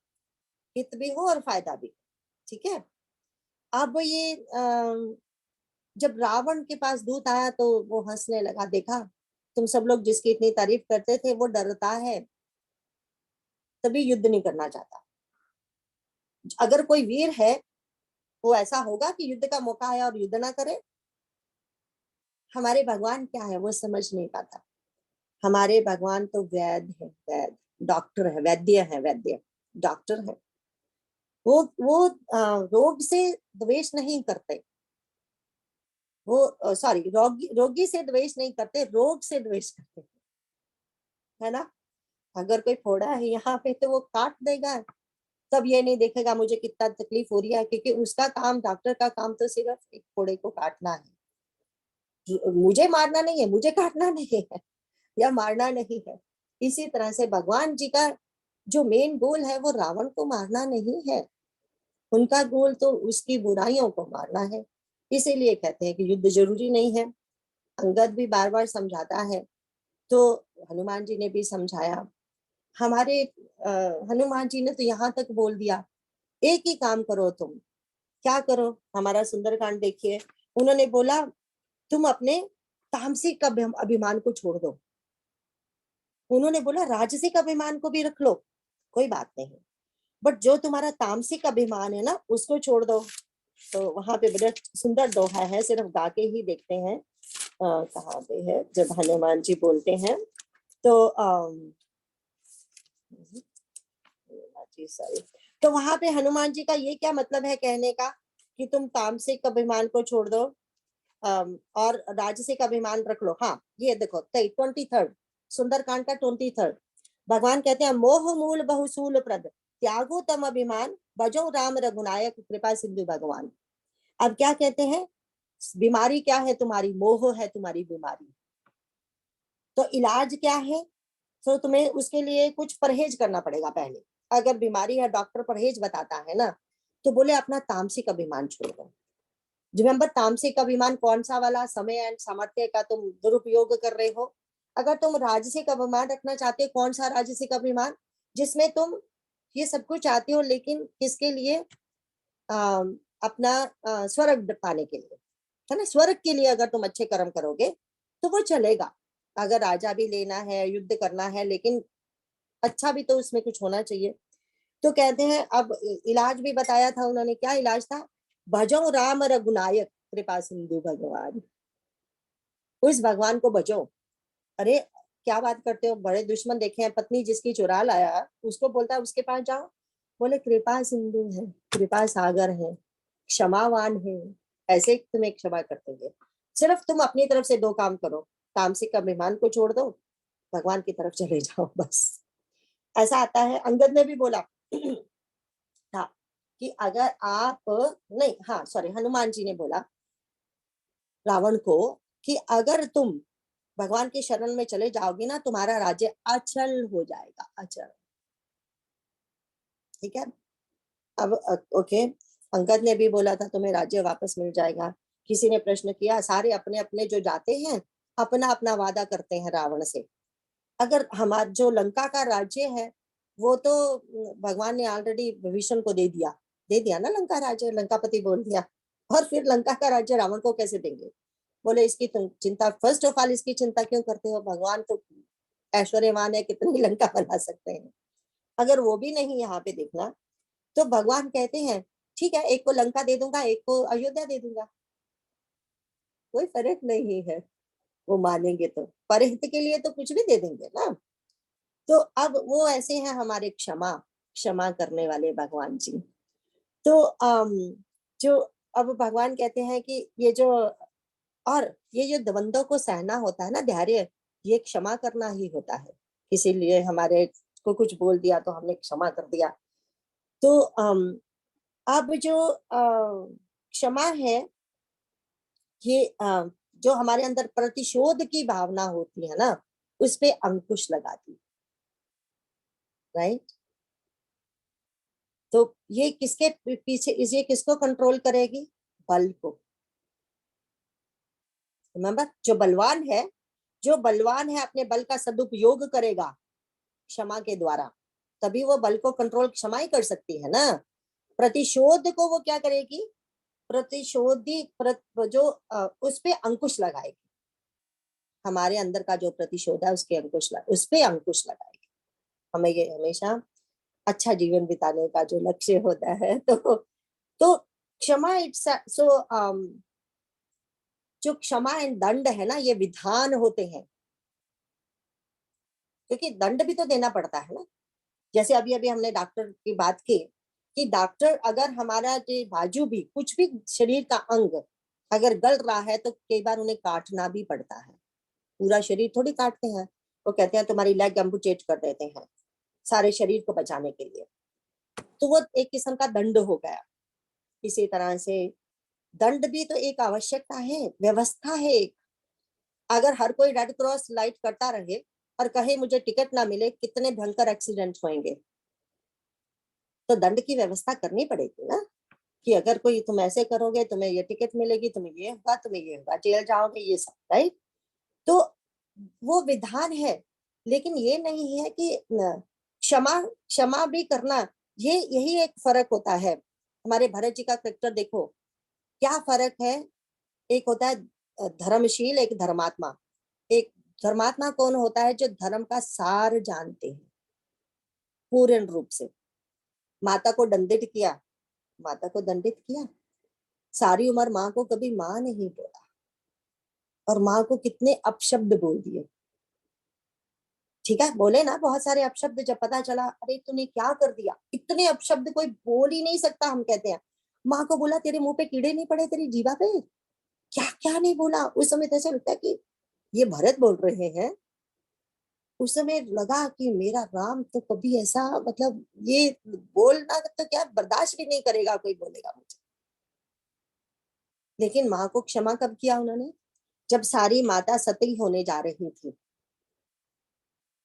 हित भी हो और फायदा भी, ठीक है। अब ये जब रावण के पास दूत आया तो वो हंसने लगा, देखा तुम सब लोग जिसकी इतनी तारीफ करते थे वो डरता है, तभी युद्ध नहीं करना चाहता। अगर कोई वीर है वो ऐसा होगा कि युद्ध का मौका आया और युद्ध ना करे? हमारे भगवान क्या है वो समझ नहीं पाता। हमारे भगवान तो वैद है, वैद, डॉक्टर है, वैद्य डॉक्टर है। वो रोग से द्वेष नहीं करते, वो सॉरी रोगी से द्वेष नहीं करते, रोग से द्वेष करते, है ना। अगर कोई फोड़ा है यहाँ पे तो वो काट देगा, तब ये नहीं देखेगा मुझे कितना तकलीफ हो रही है, क्योंकि उसका काम, डॉक्टर का काम तो सिर्फ एक फोड़े को काटना है, मुझे मारना नहीं है, मुझे काटना नहीं है या मारना नहीं है। इसी तरह से भगवान जी का जो मेन गोल है वो रावण को मारना नहीं है, उनका गोल तो उसकी बुराइयों को मारना है। इसीलिए कहते हैं कि युद्ध जरूरी नहीं है। अंगद भी बार बार समझाता है, तो हनुमान जी ने भी समझाया। हमारे हनुमान जी ने तो यहाँ तक बोल दिया, एक ही काम करो तुम, क्या करो, हमारा सुंदरकांड देखिए। उन्होंने बोला तुम अपने तामसिक अभिमान को छोड़ दो। उन्होंने बोला राजसिक अभिमान को भी रख लो, कोई बात नहीं, बट जो तुम्हारा तामसिक अभिमान है ना उसको छोड़ दो। तो वहां पे बड़ा सुंदर दोहा है, सिर्फ गा के ही देखते हैं कहाँ पे है, जब हनुमान जी बोलते हैं तो सॉरी, तो वहां पे हनुमान जी का ये क्या मतलब है कहने का कि तुम तामसिक अभिमान को छोड़ दो और राजसिक अभिमान रख लो। हाँ ये देखो 23 सुंदरकांड का 23 भगवान कहते हैं मोह मूल बहुसूल प्रद त्यागो तम अभिमान भजो राम रघुनायक कृपा सिंधु भगवान। अब क्या कहते हैं, बीमारी क्या है तुम्हारी, मोह है तुम्हारी बीमारी, तो इलाज क्या है, तो तुम्हें उसके लिए कुछ परहेज करना पड़ेगा पहले। अगर बीमारी है डॉक्टर परहेज बताता है ना, तो बोले अपना तामसिक अभिमान छोड़ दो। रिमेंबर तामसिक अभिमान कौन सा वाला, समय एंड सामर्थ्य का तुम दुरुपयोग कर रहे हो। अगर तुम राजसिक अभिमान रखना चाहते हो, कौन सा राजसिक अभिमान, जिसमें तुम ये सब कुछ चाहते हो लेकिन किसके लिए, अपना स्वर्ग पाने के लिए, है ना, स्वर्ग के लिए अगर तुम अच्छे कर्म करोगे तो वो चलेगा। अगर राजा भी लेना है, युद्ध करना है, लेकिन अच्छा भी तो उसमें कुछ होना चाहिए। तो कहते हैं, अब इलाज भी बताया था उन्होंने, क्या इलाज था, भजो राम रघुनायक कृपा सिंधु भगवान, उस भगवान को भजो। अरे क्या बात करते हो, बड़े दुश्मन देखे हैं, पत्नी जिसकी चुरा लाया उसको बोलता है उसके पास जाओ, बोले कृपा सिंधु है, कृपा सागर है, क्षमावान है, ऐसे तुम्हें क्षमा कर देंगे। सिर्फ तुम अपनी तरफ से 2 काम करो, तामसिक अभिमान को छोड़ दो, भगवान की तरफ चले जाओ, बस। ऐसा आता है, अंगद ने भी बोला था कि अगर आप नहीं, हाँ सॉरी, हनुमान जी ने बोला रावण को कि अगर तुम भगवान की शरण में चले जाओगी ना, तुम्हारा राज्य अचल हो जाएगा, अचल। ठीक है, अब ओके, अंगद ने भी बोला था तुम्हें राज्य वापस मिल जाएगा। किसी ने प्रश्न किया, सारे अपने अपने जो जाते हैं अपना अपना वादा करते हैं रावण से। अगर हमारा जो लंका का राज्य है वो तो भगवान ने ऑलरेडी विभीषण को दे दिया ना लंका राज्य, लंकापति बोल दिया, और फिर लंका का राज्य रावण को कैसे देंगे। बोले इसकी तुम चिंता, फर्स्ट ऑफ ऑल इसकी चिंता क्यों करते हो, भगवान तो ऐश्वर्यवान है, कितनी लंका बना सकते हैं। अगर वो भी नहीं यहाँ पे देखना, तो भगवान कहते हैं ठीक है, एक को लंका दे दूंगा, एक को अयोध्या दे दूंगा, कोई फर्क नहीं है, वो मानेंगे तो, परहित के लिए तो कुछ भी दे देंगे ना। तो अब वो ऐसे हैं हमारे क्षमा करने वाले भगवान जी। तो जो अब भगवान कहते हैं कि ये जो, और ये जो द्वंद्व को सहना होता है ना, धैर्य, ये क्षमा करना ही होता है। इसीलिए हमारे को कुछ बोल दिया तो हमने क्षमा कर दिया। तो अब जो क्षमा है, ये जो हमारे अंदर प्रतिशोध की भावना होती है ना, उस पे अंकुश लगाती, राइट। तो ये किसके पीछे, ये किसको कंट्रोल करेगी, बल को। रिमेंबर, जो बलवान है अपने बल का सदुपयोग करेगा क्षमा के द्वारा, तभी वो बल को कंट्रोल क्षमा ही कर सकती है ना। प्रतिशोध को वो क्या करेगी, प्रतिशोधी जो उस पे अंकुश लगाएगी, हमारे अंदर का जो प्रतिशोध है उसके उस पे अंकुश लगाएगी। हमें ये हमेशा अच्छा जीवन बिताने का जो लक्ष्य होता है, तो क्षमा इट्स सो जो क्षमा एंड दंड है ना, ये विधान होते हैं, क्योंकि दंड भी तो देना पड़ता है ना। जैसे अभी अभी हमने डॉक्टर की बात की कि डॉक्टर अगर हमारा जो बाजू भी कुछ भी शरीर का अंग अगर गल रहा है तो कई बार उन्हें काटना भी पड़ता है। पूरा शरीर थोड़ी काटते हैं, वो कहते हैं तुम्हारी लेग एम्पुटेट कर देते हैं सारे शरीर को बचाने के लिए। तो वो एक किस्म का दंड हो गया। इसी तरह से दंड भी तो एक आवश्यकता है, व्यवस्था है एक। अगर हर कोई रेड क्रॉस लाइट करता रहे और कहे मुझे टिकट ना मिले, कितने भयंकर एक्सीडेंट होंगे। तो दंड की व्यवस्था करनी पड़ेगी ना, कि अगर कोई तुम ऐसे करोगे तुम्हें ये टिकट मिलेगी, तुम्हें ये होगा, तुम्हें ये होगा, जेल जाओगे, ये सब, राइट। तो वो विधान है, लेकिन ये नहीं है कि क्षमा क्षमा भी करना, ये यही एक फर्क होता है। हमारे भरत जी का कैरेक्टर देखो, क्या फर्क है। एक होता है धर्मशील, एक धर्मात्मा। एक धर्मात्मा कौन होता है? जो धर्म का सार जानते हैं पूर्ण रूप से। माता को दंडित किया, माता को दंडित किया, सारी उम्र माँ को कभी माँ नहीं बोला, और माँ को कितने अपशब्द बोल दिए। ठीक है, बोले ना बहुत सारे अपशब्द। जब पता चला अरे तूने क्या कर दिया, इतने अपशब्द कोई बोल ही नहीं सकता। हम कहते हैं माँ को बोला तेरे मुंह पे कीड़े नहीं पड़े तेरी जीवा पे, क्या क्या नहीं बोला। उस समय तो ऐसा लगता है कि ये भरत बोल रहे हैं। उस समय लगा कि मेरा राम तो कभी ऐसा, मतलब ये बोलना तो क्या बर्दाश्त भी नहीं करेगा, कोई बोलेगा मुझे। लेकिन माँ को क्षमा कब किया उन्होंने? जब सारी माता सती होने जा रही थी,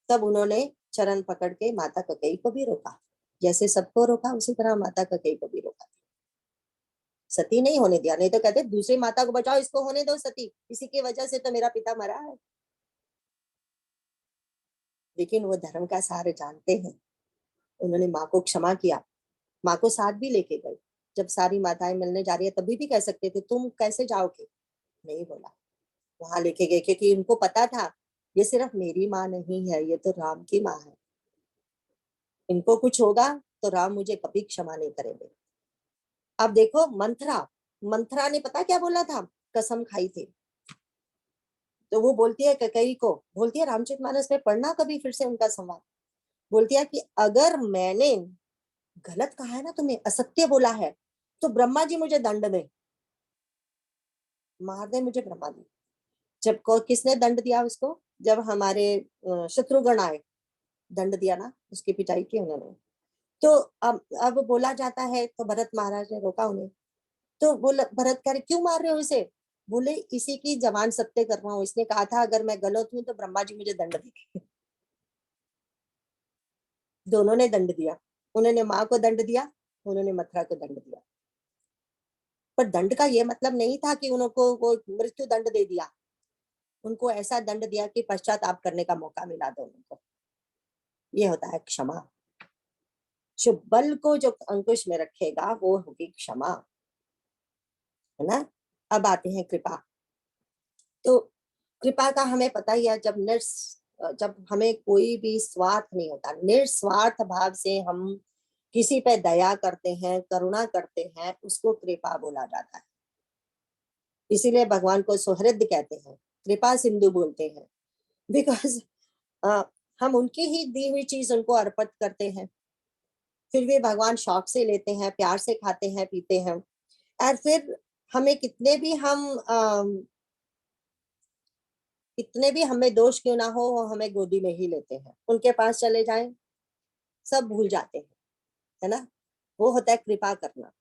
तब उन्होंने चरण पकड़ के माता ककई को भी रोका। जैसे सबको रोका उसी तरह माता ककई को भी रोका। सती नहीं होने दिया, नहीं तो कहते दूसरी माता को बचाओ, इसको होने दो सती, इसी की वजह से तो मेरा पिता मरा है। लेकिन वो धर्म का सार जानते हैं, उन्होंने माँ को क्षमा किया, माँ को साथ भी लेके गए। जब सारी माताएं मिलने जा रही है तभी भी कह सकते थे तुम कैसे जाओगे, नहीं बोला, वहां लेके गए, क्योंकि उनको पता था ये सिर्फ मेरी माँ नहीं है, ये तो राम की माँ है। इनको कुछ होगा तो राम मुझे कभी क्षमा नहीं करेंगे। अब देखो मंथरा, मंथरा ने पता क्या बोला था? कसम खाई थी। तो वो बोलती है कैकेयी को, बोलती है रामचरितमानस में पढ़ना कभी फिर से उनका संवाद। बोलती है कि अगर मैंने गलत कहा है ना, तुम्हें असत्य बोला है, तो ब्रह्मा जी मुझे दंड दे, मार दे मुझे ब्रह्मा जी। जब को किसने दंड दिया उसको? जब हमारे शत्रुघ्न आए, दंड दिया ना, उसकी पिटाई की उन्होंने। तो अब बोला जाता है, तो भरत महाराज ने रोका उन्हें। तो बोला, भरत कह रहे क्यों मार रहे हो इसे? बोले इसी की जवान सत्य कर रहा हूँ, इसने कहा था अगर मैं गलत हूं तो ब्रह्मा जी मुझे दंड देंगे। दोनों ने दंड दिया, उन्होंने माँ को दंड दिया, उन्होंने मथुरा को दंड दिया। पर दंड का ये मतलब नहीं था कि उनको वो मृत्यु दंड दे दिया। उनको ऐसा दंड दिया कि पश्चाताप करने का मौका मिला दोनों को। ये होता है क्षमा। शुभ बल को जो अंकुश में रखेगा वो होगी क्षमा, है ना। अब आते हैं कृपा। तो कृपा का हमें पता ही है, जब हमें कोई भी स्वार्थ नहीं होता, निस्वार्थ भाव से हम किसी पे दया करते हैं, करुणा करते हैं, उसको कृपा बोला जाता है। इसीलिए भगवान को सुहृद कहते हैं, कृपा सिंधु बोलते हैं। बिकॉज हम उनकी ही दी हुई चीज उनको अर्पित करते हैं, फिर भी भगवान शौक से लेते हैं, प्यार से खाते हैं, पीते हैं। और फिर हमें कितने भी हमें दोष क्यों ना हो, वो हमें गोदी में ही लेते हैं। उनके पास चले जाएं, सब भूल जाते हैं, है ना। वो होता है कृपा करना।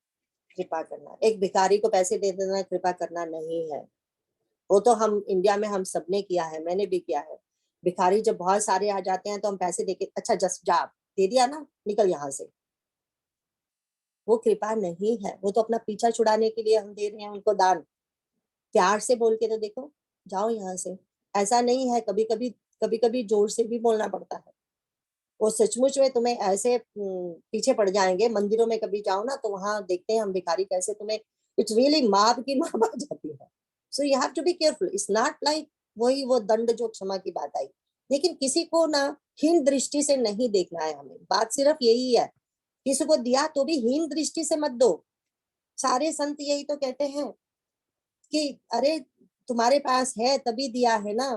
कृपा करना, एक भिखारी को पैसे दे देना कृपा करना नहीं है। वो तो हम इंडिया में हम सबने किया है, मैंने भी किया है। भिखारी जब बहुत सारे आ जाते हैं तो हम पैसे देके, अच्छा जस्ट जा, दे दिया ना, निकल यहाँ से। वो कृपा नहीं है, वो तो अपना पीछा छुड़ाने के लिए हम दे रहे हैं उनको दान। प्यार से बोल के तो देखो, जाओ यहाँ से। ऐसा नहीं है, कभी कभी जोर से भी बोलना पड़ता है। वो सचमुच में तुम्हें ऐसे पीछे पड़ जाएंगे। मंदिरों में कभी जाओ ना तो वहां देखते हैं हम भिखारी कैसे तुम्हें, इट्स रियली मार की मार आ जाती है। So you have to be careful. It's not like वही वो दंड जो क्षमा की बात आई, लेकिन किसी को ना हीन दृष्टि से नहीं देखना है हमें। बात सिर्फ यही है, किसी को दिया तो भी हीन दृष्टि से मत दो। सारे संत यही तो कहते हैं कि अरे तुम्हारे पास है तभी दिया है ना,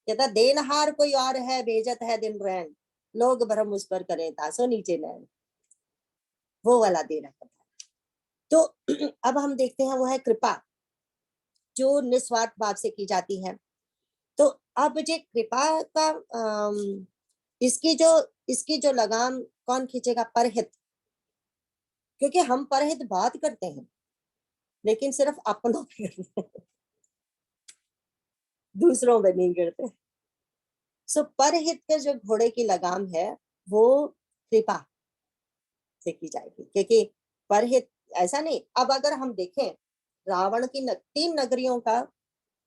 कहता देनहार कोई और है, भेजत है दिन रैन, लोग भरम उस पर करें तासो नीचे नैन, वो वाला दे रखा था। तो अब हम देखते हैं वो है कृपा, जो निस्वार्थ भाव से की जाती है। तो अब ये कृपा का इसकी जो लगाम कौन खींचेगा? परहित। क्योंकि हम परहित बात करते हैं लेकिन सिर्फ अपनों पे करते हैं, दूसरों पे नहीं करते। सो परहित के जो घोड़े की लगाम है वो कृपा से की जाएगी, क्योंकि परहित ऐसा नहीं। अब अगर हम देखें रावण की 3 नगरियों का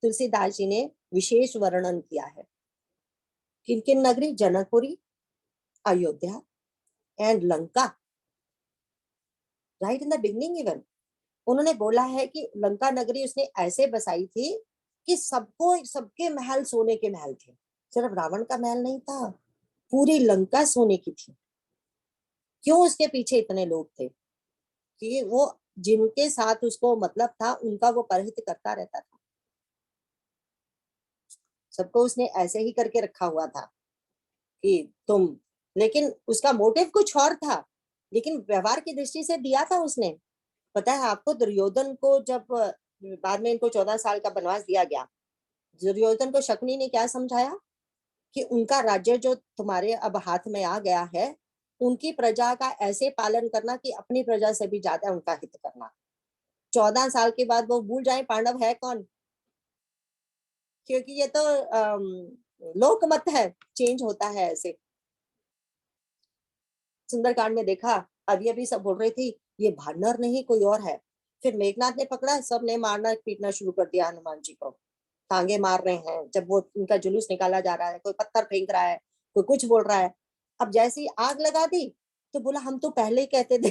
तुलसीदास जी ने विशेष वर्णन किया है। किन किन नगरी? Janakpuri, Ayodhya and Lanka. Right in the beginning even उन्होंने बोला है कि लंका नगरी उसने ऐसे बसाई थी कि सबके महल सोने के महल थे। सिर्फ रावण का महल नहीं था, पूरी लंका सोने की थी। क्यों? उसके पीछे इतने लोग थे कि वो जिनके साथ उसको मतलब था उनका वो परहित करता रहता था। सबको उसने ऐसे ही करके रखा हुआ था कि तुम, लेकिन उसका मोटिव कुछ और था, लेकिन व्यवहार की दृष्टि से दिया था उसने। पता है आपको, दुर्योधन को जब बाद में इनको 14 साल का वनवास दिया गया, दुर्योधन को शकुनी ने क्या समझाया कि उनका राज्य जो तुम्हारे अब हाथ में आ गया है, उनकी प्रजा का ऐसे पालन करना कि अपनी प्रजा से भी ज्यादा उनका हित करना। 14 साल के बाद वो भूल जाए पांडव है कौन, क्योंकि ये तो लोकमत है, चेंज होता है ऐसे। सुंदरकांड में देखा, अभी अभी सब बोल रही थी ये भानर नहीं कोई और है, फिर मेघनाथ ने पकड़ा, सब ने मारना पीटना शुरू कर दिया हनुमान जी को, टांगे मार रहे हैं। जब वो उनका जुलूस निकाला जा रहा है, कोई पत्थर फेंक रहा है, कोई कुछ बोल रहा है। अब जैसे ही आग लगा दी तो बोला हम तो पहले ही कहते थे।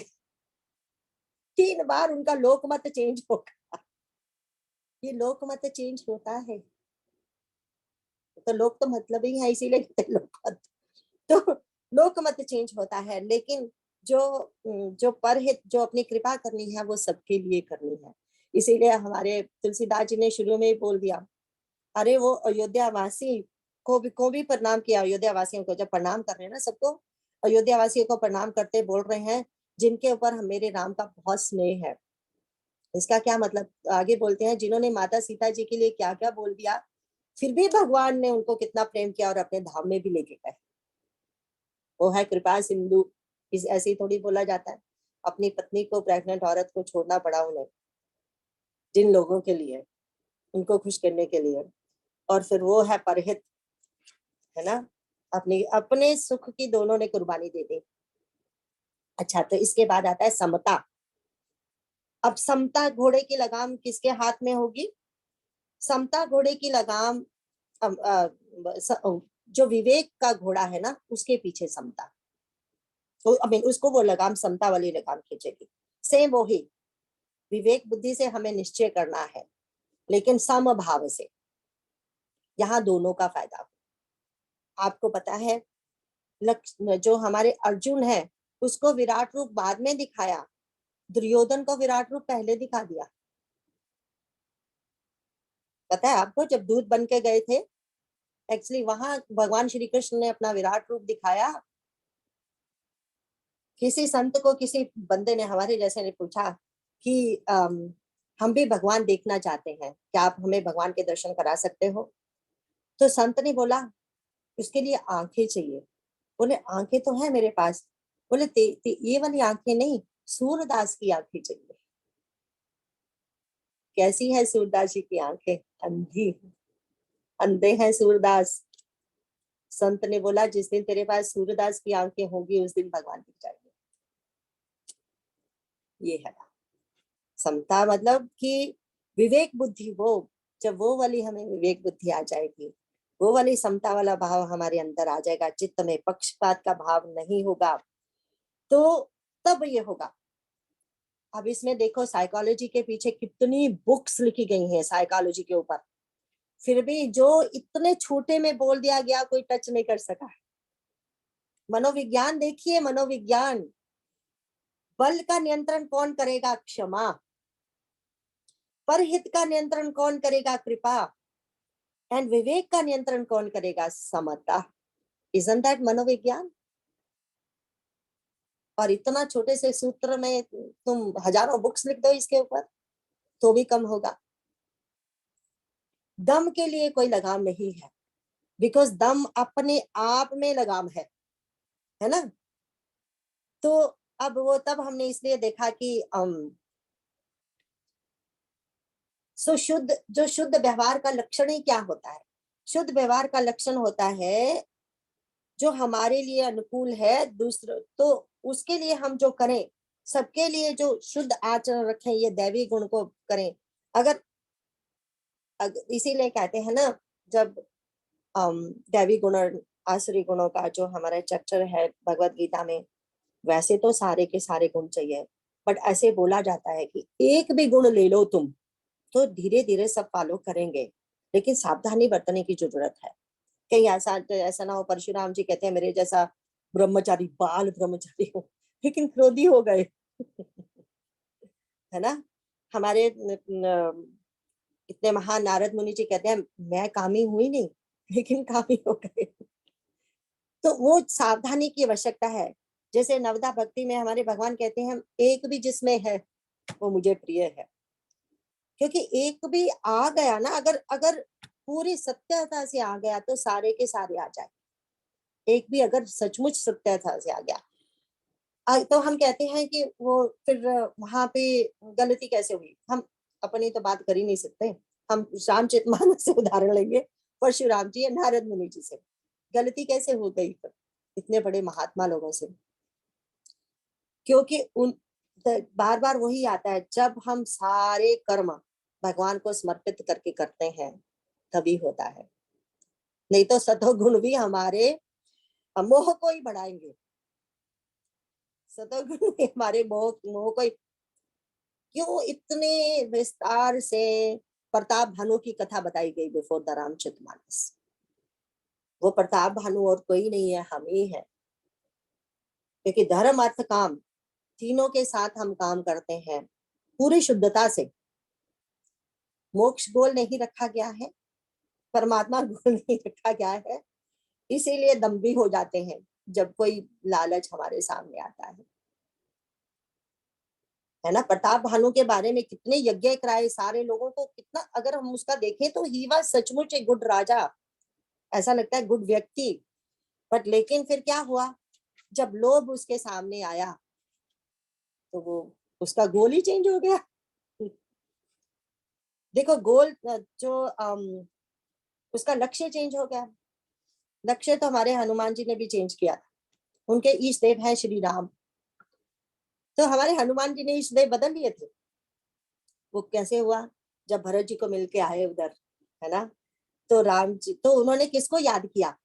3 बार उनका लोकमत चेंज हो गया। ये लोकमत चेंज होता है, तो लोक तो मतलब ही है, इसीलिए कहते लोकमत। तो लोकमत चेंज होता है, लेकिन जो परहित, जो अपनी कृपा करनी है वो सबके लिए करनी है। इसीलिए हमारे तुलसीदास जी ने शुरू में ही बोल दिया, अरे वो अयोध्या वासी को भी प्रणाम किया। अयोध्या वासियों को जब प्रणाम कर रहे हैं ना, सबको अयोध्या वासियों को प्रणाम करते बोल रहे हैं जिनके ऊपर मेरे राम का बहुत स्नेह है। इसका क्या मतलब? आगे बोलते हैं जिन्होंने माता सीता जी के लिए क्या क्या बोल दिया, फिर भी भगवान ने उनको कितना प्रेम किया और अपने धाम में भी लेके गए। वो है कृपा सिंधु। इस ऐसे ही थोड़ी बोला जाता है। अपनी पत्नी को, प्रेग्नेंट औरत को छोड़ना पड़ा उन्हें, जिन लोगों के लिए, उनको खुश करने के लिए। और फिर वो है परहित, है ना, अपनी अपने सुख की दोनों ने कुर्बानी दे दी। अच्छा, तो इसके बाद आता है समता। अब समता घोड़े की लगाम किसके हाथ में होगी? समता घोड़े की लगाम जो विवेक का घोड़ा है ना, उसके पीछे समता, तो उसको वो लगाम, समता वाली लगाम खींचेगी। सेम वही विवेक बुद्धि से हमें निश्चय करना है, लेकिन समभाव से, यहाँ दोनों का फायदा हो। आपको पता है जो हमारे अर्जुन है उसको विराट रूप बाद में दिखाया, दुर्योधन को विराट रूप पहले दिखा दिया। पता है आपको, जब दूध बन के गए थे, एक्चुअली वहां भगवान श्री कृष्ण ने अपना विराट रूप दिखाया। किसी संत को, किसी बंदे ने, हमारे जैसे ने पूछा कि हम भी भगवान देखना चाहते हैं, क्या आप हमें भगवान के दर्शन करा सकते हो? तो संत ने बोला उसके लिए आंखें चाहिए। बोले आंखें तो है मेरे पास। बोले ये वाली आंखें नहीं, सूरदास की आंखें चाहिए। कैसी है सूरदास जी की आंखें? अंधी, अंधे हैं सूरदास। संत ने बोला जिस दिन तेरे पास सूरदास की आंखें होगी उस दिन भगवान दिख जाएंगे। ये है समता, मतलब कि विवेक बुद्धि, वो जब वो वाली हमें विवेक बुद्धि आ जाएगी, वो वाली समता वाला भाव हमारे अंदर आ जाएगा, चित्त में पक्षपात का भाव नहीं होगा, तो तब ये होगा। अब इसमें देखो साइकोलॉजी के पीछे कितनी बुक्स लिखी गई हैं साइकोलॉजी के ऊपर, फिर भी जो इतने छोटे में बोल दिया गया कोई टच नहीं कर सका। मनोविज्ञान देखिए, मनोविज्ञान, बल का नियंत्रण कौन करेगा? क्षमा। परहित का नियंत्रण कौन करेगा? कृपा। एंड विवेक का नियंत्रण कौन करेगा? समता। इजंट दैट मनोविज्ञान? और इतना छोटे से सूत्र में तुम हजारों बुक्स लिख दो इसके ऊपर तो भी कम होगा। दम के लिए कोई लगाम नहीं है, बिकॉज दम अपने आप में लगाम है ना। तो अब वो तब हमने इसलिए देखा कि जो शुद्ध व्यवहार का लक्षण ही क्या होता है? शुद्ध व्यवहार का लक्षण होता है जो हमारे लिए अनुकूल है, दूसरे तो उसके लिए हम जो करें, सबके लिए जो शुद्ध आचरण रखें, ये दैवी गुण को करें। अगर इसीलिए कहते हैं ना, जब दैवी गुण और आसुरी गुणों का जो हमारा चैप्टर है भगवत गीता में, वैसे तो सारे के सारे गुण चाहिए, बट ऐसे बोला जाता है कि एक भी गुण ले लो तुम तो धीरे धीरे सब फॉलो करेंगे, लेकिन सावधानी बरतने की जरूरत है। कहीं ऐसा ना हो परशुराम जी कहते हैं मेरे जैसा ब्रह्मचारी, बाल ब्रह्मचारी हो लेकिन क्रोधी हो गए है ना। हमारे इतने महान नारद मुनि जी कहते हैं मैं कामी हुई नहीं लेकिन कामी हो गए। तो वो सावधानी की आवश्यकता है। जैसे नवदा भक्ति में हमारे भगवान कहते हैं एक भी जिसमें है वो मुझे प्रिय है, क्योंकि एक भी आ गया ना, अगर अगर पूरी सत्यता से आ गया तो सारे के सारे आ जाए। एक भी अगर सचमुच सत्यता से आ गया तो हम कहते हैं कि वो फिर वहां पे गलती कैसे हुई। हम अपनी तो बात कर ही नहीं सकते, हम रामचरितमानस से उदाहरण लेंगे, परशुराम जी या नारद मुनि जी से। गलती कैसे हो गई फिर इतने बड़े महात्मा लोगों से? क्योंकि उन बार बार वही आता है, जब हम सारे कर्म भगवान को समर्पित करके करते हैं तभी होता है, नहीं तो सतोगुण भी हमारे मोह को ही बढ़ाएंगे। सतोगुण भी हमारे मोह को ही। क्यों इतने विस्तार से प्रताप भानु की कथा बताई गई बिफोर द रामचरितमानस? वो प्रताप भानु और कोई नहीं है, हम ही है। क्योंकि धर्म अर्थ काम तीनों के साथ हम काम करते हैं पूरी शुद्धता से। मोक्ष गोल नहीं रखा गया है, परमात्मा गोल नहीं रखा गया है, इसीलिए दम्भी हो जाते हैं जब कोई लालच हमारे सामने आता है ना। प्रताप भानु के बारे में कितने यज्ञ कराए सारे लोगों को, कितना अगर हम उसका देखें तो ही वाज सचमुच एक गुड राजा, ऐसा लगता है गुड व्यक्ति। बट लेकिन फिर क्या हुआ, जब लोभ उसके सामने आया तो वो उसका गोल ही चेंज हो गया। देखो गोल जो उसका लक्ष्य चेंज हो गया। लक्ष्य तो हमारे हनुमान जी ने भी चेंज किया था, उनके ईश देव है श्री राम, तो हमारे हनुमान जी ने ईश देव बदल लिए थे। वो कैसे हुआ, जब भरत जी को मिलके आए उधर, है ना, तो राम जी तो उन्होंने किसको याद किया?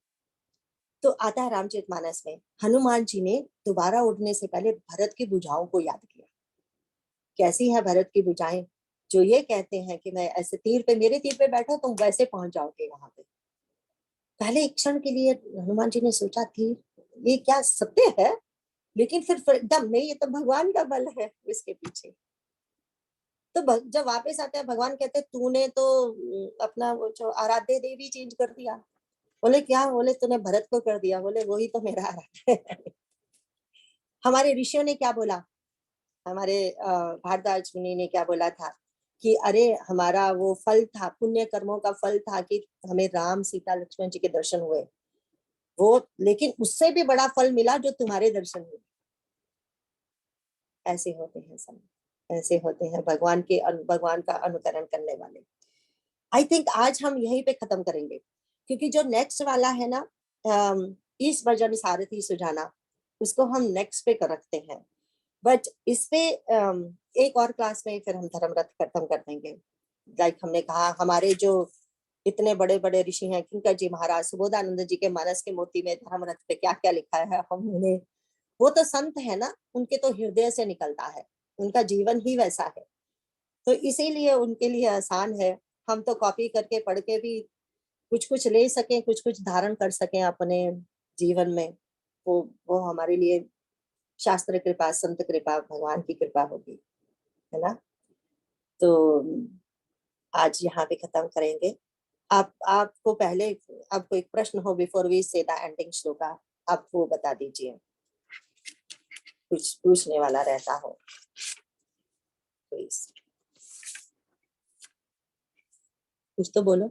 तो आता है रामचरितमानस में, हनुमान जी ने दोबारा उठने से पहले भरत की भुजाओं को याद किया। कैसी है भरत की भुजाएं, जो ये कहते हैं कि मैं ऐसे तीर पे, मेरे तीर पे बैठो तुम वैसे पहुंच जाओगे वहां पे। पहले एक क्षण के लिए हनुमान जी ने सोचा तीर, ये क्या सत्य है? लेकिन फिर एकदम नहीं, ये तो भगवान का बल है इसके पीछे। तो जब वापस आते हैं भगवान कहते तूने तो अपना वो जो आराध्य देवी चेंज कर दिया। बोले क्या? बोले तूने भरत को कर दिया। बोले वही तो मेरा आराध्य है। हमारे ऋषियों ने क्या बोला, हमारे भारद्वाज मुनि ने क्या बोला था कि अरे हमारा वो फल था, पुण्य कर्मों का फल था कि हमें राम सीता लक्ष्मण जी के दर्शन हुए, वो लेकिन उससे भी बड़ा फल मिला जो तुम्हारे दर्शन हुए। ऐसे होते हैं सब, ऐसे होते हैं भगवान का अनुकरण करने वाले। आई थिंक आज हम यहीं पे खत्म करेंगे, क्योंकि जो नेक्स्ट वाला है ना, इस भजन सारथी सुजाना, उसको हम नेक्स्ट पे रखते हैं। बट इस पे एक और क्लास में फिर हम धर्म रथ खत्म कर देंगे। लाइक हमने कहा हमारे जो इतने बड़े बड़े ऋषि हैं, किंकर जी महाराज, सुबोधानंद जी के मानस की मूर्ति में धर्म रथ पे क्या क्या लिखा है हम उन्हें, वो तो संत है ना, उनके तो हृदय से निकलता है, उनका जीवन ही वैसा है, तो इसीलिए उनके लिए आसान है। हम तो कॉपी करके पढ़ के भी कुछ कुछ ले सकें, कुछ कुछ धारण कर सकें अपने जीवन में, वो हमारे लिए शास्त्र कृपा, संत कृपा, भगवान की कृपा होगी, है ना। तो आज यहाँ पे खत्म करेंगे। आपको पहले आपको एक प्रश्न हो बिफोर वी से द एंडिंग श्लोका, आप वो बता दीजिए, कुछ पूछने वाला रहता हो प्लीज, कुछ तो बोलो।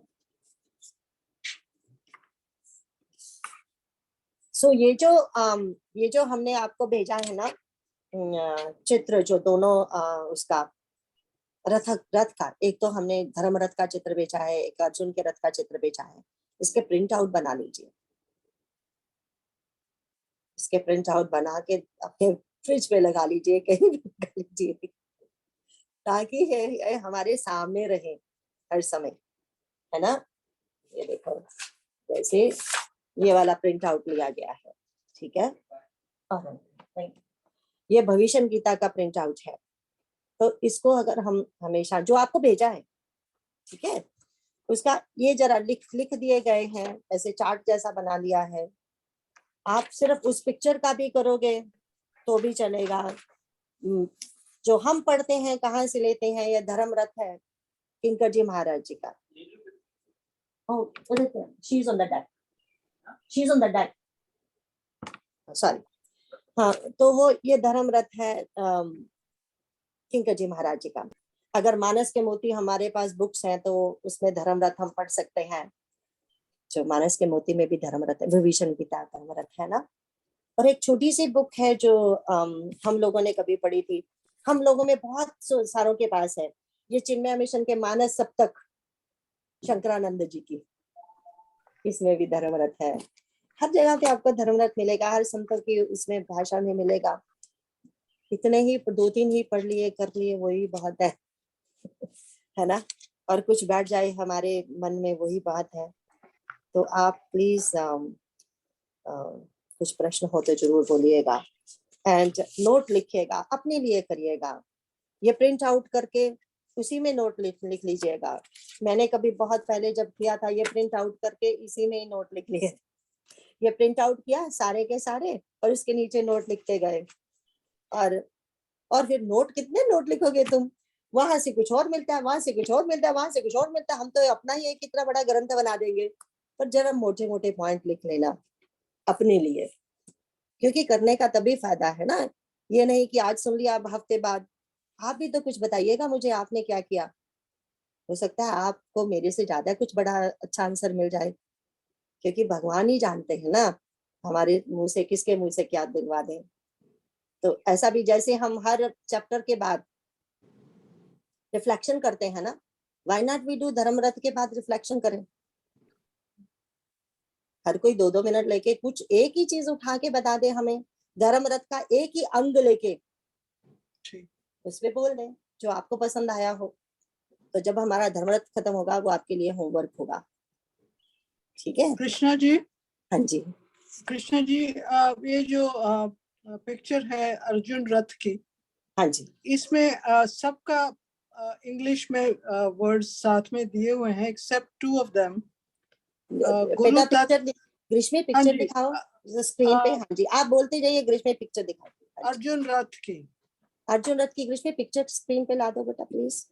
सो ये जो हमने आपको भेजा है ना चित्र, जो दोनों उसका रथ का, एक तो हमने धर्म रथ का चित्र भेजा है, एक अर्जुन के रथ का चित्र भेजा है, इसके प्रिंट आउट बना लीजिए, इसके प्रिंट आउट बना के अपने फ्रिज पे लगा लीजिए, कहीं भी लगा लीजिए, ताकि ये हमारे सामने रहे हर समय, है ना। ये देखो जैसे ये वाला प्रिंट आउट लिया गया है, ठीक है। और ये भविष्य गीता का प्रिंट आउट है, तो इसको अगर हम हमेशा, जो आपको भेजा है, ठीक है, उसका ये जरा लिख दिए गए हैं, ऐसे चार्ट जैसा बना लिया है, आप सिर्फ उस पिक्चर का भी करोगे तो भी चलेगा। जो हम पढ़ते हैं कहाँ से लेते हैं, ये धर्म रथ है किंकर जी महाराज जी का। She is on the deck, she is on the deck, sorry. हाँ, तो वो ये धर्म रथ है किंकर जी महाराज जी का। अगर मानस के मोती हमारे पास बुक्स हैं तो उसमें धर्म रथ हम पढ़ सकते हैं, जो मानस के मोती में भी धर्म रथ है, विभीषण गीता धर्म रथ है ना। और एक छोटी सी बुक है जो हम लोगों ने कभी पढ़ी थी, हम लोगों में बहुत सारों के पास है, ये चिन्मय मिशन के मानस सप्तक शंकरानंद जी की, इसमें भी धर्म रथ है। हर जगह पे आपको धर्म रथ मिलेगा, हर संत की उसमें भाषा में मिलेगा। इतने ही 2-3 ही पढ़ लिए कर लिए वही बहुत है ना। और कुछ बैठ जाए हमारे मन में वही बात है। तो आप प्लीज कुछ प्रश्न हो तो जरूर बोलिएगा, एंड नोट लिखिएगा, अपने लिए करिएगा, ये प्रिंट आउट करके उसी में नोट लिख लीजिएगा। मैंने कभी बहुत पहले जब किया था, ये प्रिंट आउट करके इसी में ही नोट लिख लिए, ये प्रिंट आउट किया सारे के सारे और उसके नीचे नोट लिखते गए। और फिर नोट, कितने नोट लिखोगे तुम, वहां से कुछ और मिलता है, वहां से कुछ और मिलता है, वहां से कुछ और मिलता है। हम तो अपना ही एक इतना बड़ा ग्रंथ बना देंगे, पर जरा मोटे मोटे पॉइंट लिख लेना अपने लिए, क्योंकि करने का तभी फायदा है ना। ये नहीं कि आज सुन लिया, अब हफ्ते बाद आप भी तो कुछ बताइएगा मुझे, आपने क्या किया। हो सकता है आपको मेरे से ज्यादा कुछ बड़ा अच्छा आंसर मिल जाए, क्योंकि भगवान ही जानते हैं ना हमारे मुंह से किसके मुंह से क्या दिलवा दें। तो ऐसा भी जैसे हम हर चैप्टर के बाद रिफ्लेक्शन करते हैं ना, व्हाई नॉट वी डू धर्म रथ के बाद रिफ्लेक्शन करें। हर कोई 2-2 मिनट लेके कुछ एक ही चीज उठा के बता दे हमें, धर्म रथ का एक ही अंग लेके उसमें बोल दें जो आपको पसंद आया हो। तो जब हमारा धर्म रथ खत्म होगा, वो आपके लिए होमवर्क होगा, ठीक है। कृष्णा जी, हाँ जी, कृष्णा जी, ये जो पिक्चर है अर्जुन रथ की, हाँ जी, इसमें सबका इंग्लिश में वर्ड्स साथ में दिए हुए हैं एक्सेप्ट 2 ऑफ देम। बेटा पिक्चर ग्रीष्मी पिक्चर दिखाओ स्क्रीन पे। हाँ जी, आप बोलते जाइए, ग्रीष्मी पिक्चर दिखाओ। अर्जुन रथ की, अर्जुन रथ की ग्रीष्मी पिक्चर स्क्रीन पे ला दो बेटा प्लीज।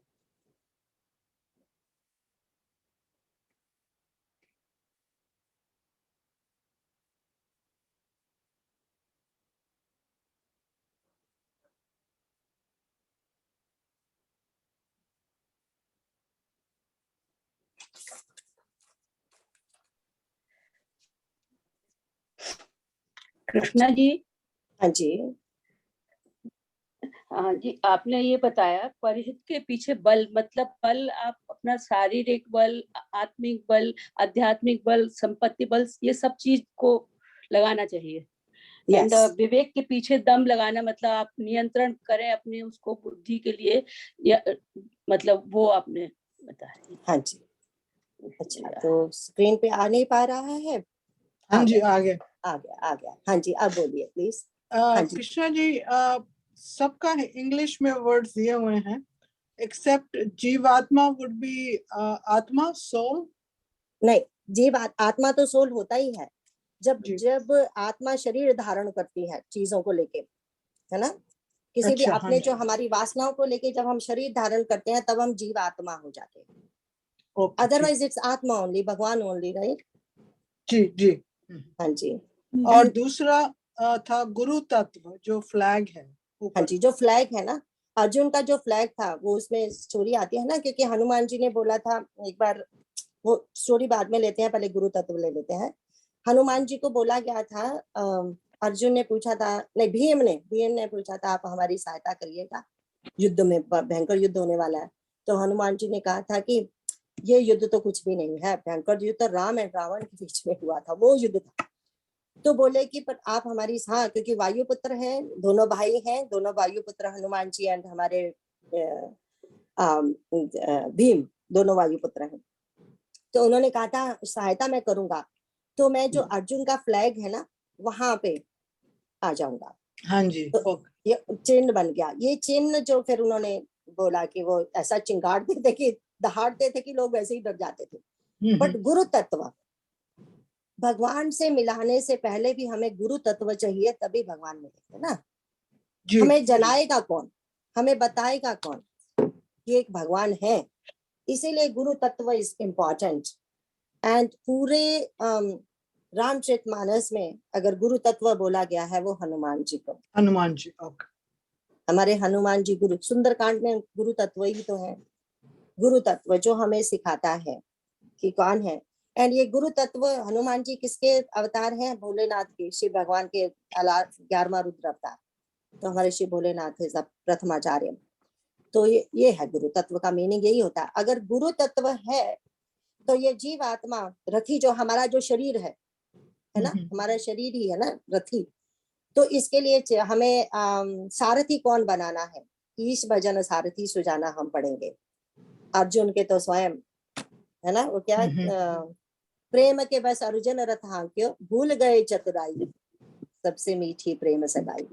कृष्णा जी, हाँ जी, हाँ जी, आपने ये बताया परिहित के पीछे बल, मतलब बल आप अपना शारीरिक बल, आत्मिक बल, आध्यात्मिक बल, संपत्ति बल, ये सब चीज को लगाना चाहिए। एंड विवेक के पीछे दम लगाना, मतलब आप नियंत्रण करें अपने उसको बुद्धि के लिए, या मतलब वो आपने बताया। हाँ जी। अच्छा, तो स्क्रीन पे आ नहीं पा रहा है। हाँ जी, आ गया। हाँ जी, अब बोलिए प्लीज। कृष्णा जी, सबका इंग्लिश में वर्ड्स दिए हुए हैं एक्सेप्ट जीवात्मा वुड बी आत्मा, सोल। नहीं, जीव आत्मा तो सोल होता ही है। जब आत्मा शरीर धारण करती है चीजों को लेके, है ना, किसी भी अपने जो हमारी वासनाओं को लेके जब हम शरीर धारण करते हैं तब हम जीव आत्मा हो जाते हैं। ओके, अदरवाइज इट्स आत्मा ओनली, भगवान ओनली, राइट? जी। हाँ जी। और दूसरा था गुरु तत्व, जो फ्लैग है हाँ ऊपर। जी, जो फ्लैग है ना, अर्जुन का जो फ्लैग था, वो उसमें स्टोरी आती है ना, क्योंकि हनुमान जी ने बोला था एक बार, वो स्टोरी बाद में लेते हैं, पहले गुरु तत्व ले लेते हैं। हनुमान जी को बोला गया था, अर्जुन ने पूछा था, नहीं भीम ने पूछा था, आप हमारी सहायता करिएगा, युद्ध में भयंकर युद्ध होने वाला है। तो हनुमान जी ने कहा था कि ये युद्ध तो कुछ भी नहीं है, भयंकर युद्ध तो राम एंड रावण के बीच में हुआ था, वो युद्ध था। तो बोले कि पर आप हमारी, हाँ, क्योंकि वायुपुत्र हैं, दोनों भाई हैं, दोनों वायुपुत्र, हनुमान जी एंड हमारे भीम, दोनों वायुपुत्र हैं। तो उन्होंने कहा था सहायता मैं करूंगा, तो मैं जो अर्जुन का फ्लैग है ना, वहां पे आ जाऊंगा। हाँ जी, तो ओके। ये चिन्ह बन गया, ये चिन्ह जो फिर उन्होंने बोला कि वो ऐसा चिंगाड़ते थे कि दहाड़ते थे कि लोग वैसे ही डर जाते थे। बट गुरु तत्व, भगवान से मिलाने से पहले भी हमें गुरु तत्व चाहिए, तभी भगवान मिलेंगे ना। जी, हमें जलाएगा कौन, हमें बताएगा कौन, ये एक भगवान है। इसीलिए गुरु तत्व इज इम्पोर्टेंट। एंड पूरे रामचरितमानस में अगर गुरु तत्व बोला गया है, वो हनुमान जी को, हनुमान जी, ओके। हमारे हनुमान जी गुरु, सुंदरकांड में गुरु तत्व ही तो है, गुरु तत्व जो हमें सिखाता है कि कौन है। एंड ये गुरु तत्व, हनुमान जी किसके अवतार हैं? भोलेनाथ के, शिव भगवान के 11वां रुद्र अवतार। तो हमारे शिव भोलेनाथ है सब प्रथमाचार्य। तो ये है गुरु तत्व का मीनिंग, यही होता है। अगर गुरु तत्व है तो ये जीव आत्मा रथी, जो हमारा जो शरीर है ना, हमारा शरीर ही है ना रथी। तो इसके लिए हमें सारथी कौन बनाना है? ईश भजन सारथी सुजाना हम पढ़ेंगे। अर्जुन के तो स्वयं है ना, वो क्या प्रेम के बस अर्जुन रथ हांक्यो, भूल गए चतुराई, सबसे मीठी प्रेम सगाई।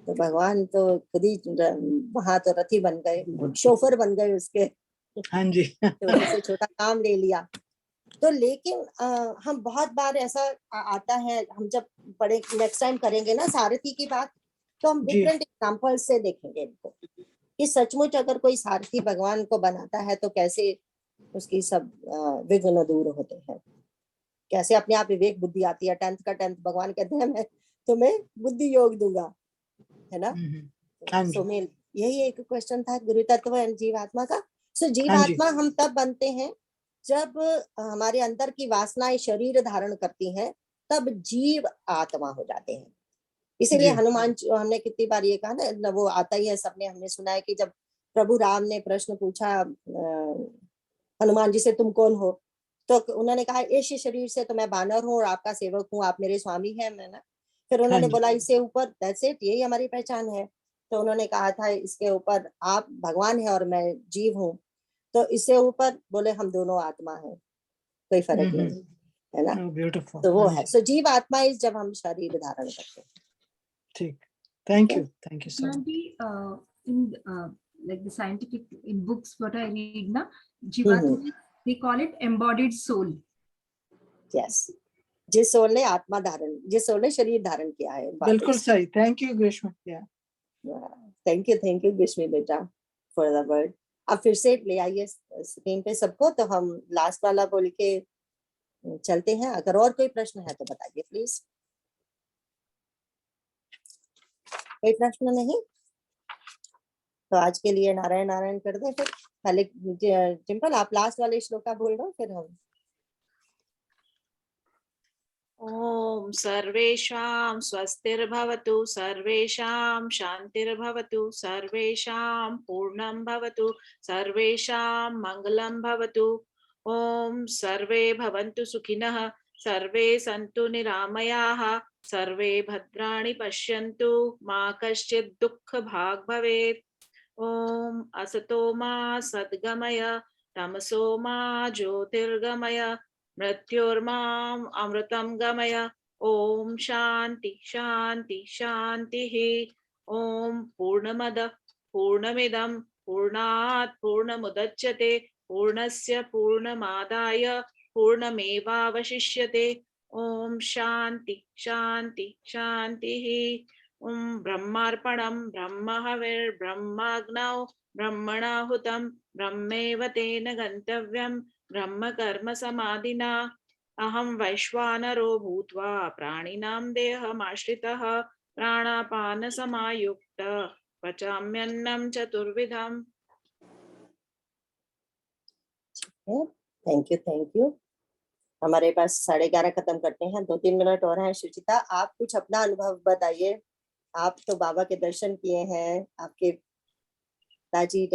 तो भगवान तो खुद ही वहां तो रथी बन गए, शोफर बन गए उसके। हाँ जी। छोटे से छोटा काम ले लिया। तो लेकिन हम बहुत बार ऐसा आता है, हम जब पढ़े, नेक्स्ट टाइम करेंगे ना सारथी की बात, तो हम डिफरेंट एग्जांपल से देखेंगे इनको कि सचमुच अगर कोई सारथी भगवान को बनाता है तो कैसे उसकी सब विघ्न दूर होते हैं, कैसे अपने आप विवेक बुद्धि आती है। 10th का 10th भगवान कहते हैं मैं तुम्हें बुद्धि योग दूंगा, है ना। सो मेन यही एक क्वेश्चन था गुरु तत्व एंड जीवात्मा का। सो जीवात्मा हम तब बनते हैं जब हमारे अंदर की वासनाएं शरीर धारण करती हैं, तब जीव आत्मा हो जाते हैं। इसीलिए हनुमान, हमने कितनी बार ये कहा ना, वो आता ही है, सबने हमने सुना है कि जब प्रभु राम ने प्रश्न पूछा हनुमान जी से, तुम कौन हो? तो उन्होंने कहा इस शरीर से तो मैं बानर हूँ और आपका सेवक हूँ, आप मेरे स्वामी हैं, मैं ना। फिर उन्होंने बोला इससे ऊपर, दैट्स इट, यही हमारी पहचान है। तो उन्होंने कहा था इसके ऊपर आप भगवान है और मैं जीव हूँ। तो इससे ऊपर बोले हम दोनों आत्मा है, कोई फर्क नहीं है ना। ब्यूटीफुल। तो वो है, सो जीव आत्मा इस जब हम शरीर धारण करते हैं। ठीक, thank you so much. In like the scientific in books what I read na, Jivatma, they call it embodied soul. Yes, जिस सोल ने आत्मा धारण, जिस सोल ने शरीर धारण किया है। बिल्कुल सही, thank you Grishma. Thank you Grishmi बेटा फॉर द वर्ड। अब फिर से ले आइए स्क्रीन पे सबको, तो हम लास्ट वाला बोल के चलते हैं। अगर और कोई प्रश्न है तो बताइए प्लीज। कोई प्रश्न नहीं तो आज के लिए नारायण नारायण कर दें। फिर पहले टिम्पल आप लास्ट वाले श्लोका बोल रहे हो, फिर हम। ओम सर्वेषां स्वस्तिर्भवतु, सर्वेषां शान्तिर्भवतु, सर्वेषां पूर्णं भवतु, सर्वेषां मङ्गलं भवतु। ओम सर्वे भवन्तु सुखिनः, सर्वे सन्तु निरामयाः, सर्वे भद्राणि पश्यन्तु, मा कश्चित् दुःखभाग् भवेत्। ओम असतो मा सद्गमय, तमसो मा ज्योतिर्गमय, मृत्योर्माम् अमृतं गमय। ओम शांति शांति शांतिः। ओम पूर्णमदः पूर्णमिदं पूर्णात् पूर्णमुदच्यते, पूर्णस्य पूर्णमादाय पूर्णमेवावशिष्यते। ओम शांति शांति शांतिः। ओम ब्रह्मार्पणं ब्रह्महविर्ब्रह्माग्नौ ब्रह्मणाहुतं ब्रह्मेव तेन गन्तव्यम्। ब्रह्म कर्म समाधिना अहं वैश्वानरो भूत्वा प्राणिनां देहमाश्रितः प्राणापान समायुक्त पचाम्यन्नं चतुर्विधम्। Thank you. हमारे पास 11:30 खत्म करते हैं, 2-3 मिनट और हैं। सुचिता, आप कुछ अपना अनुभव बताइए। आप तो बाबा के दर्शन किए हैं, आपके पिताजी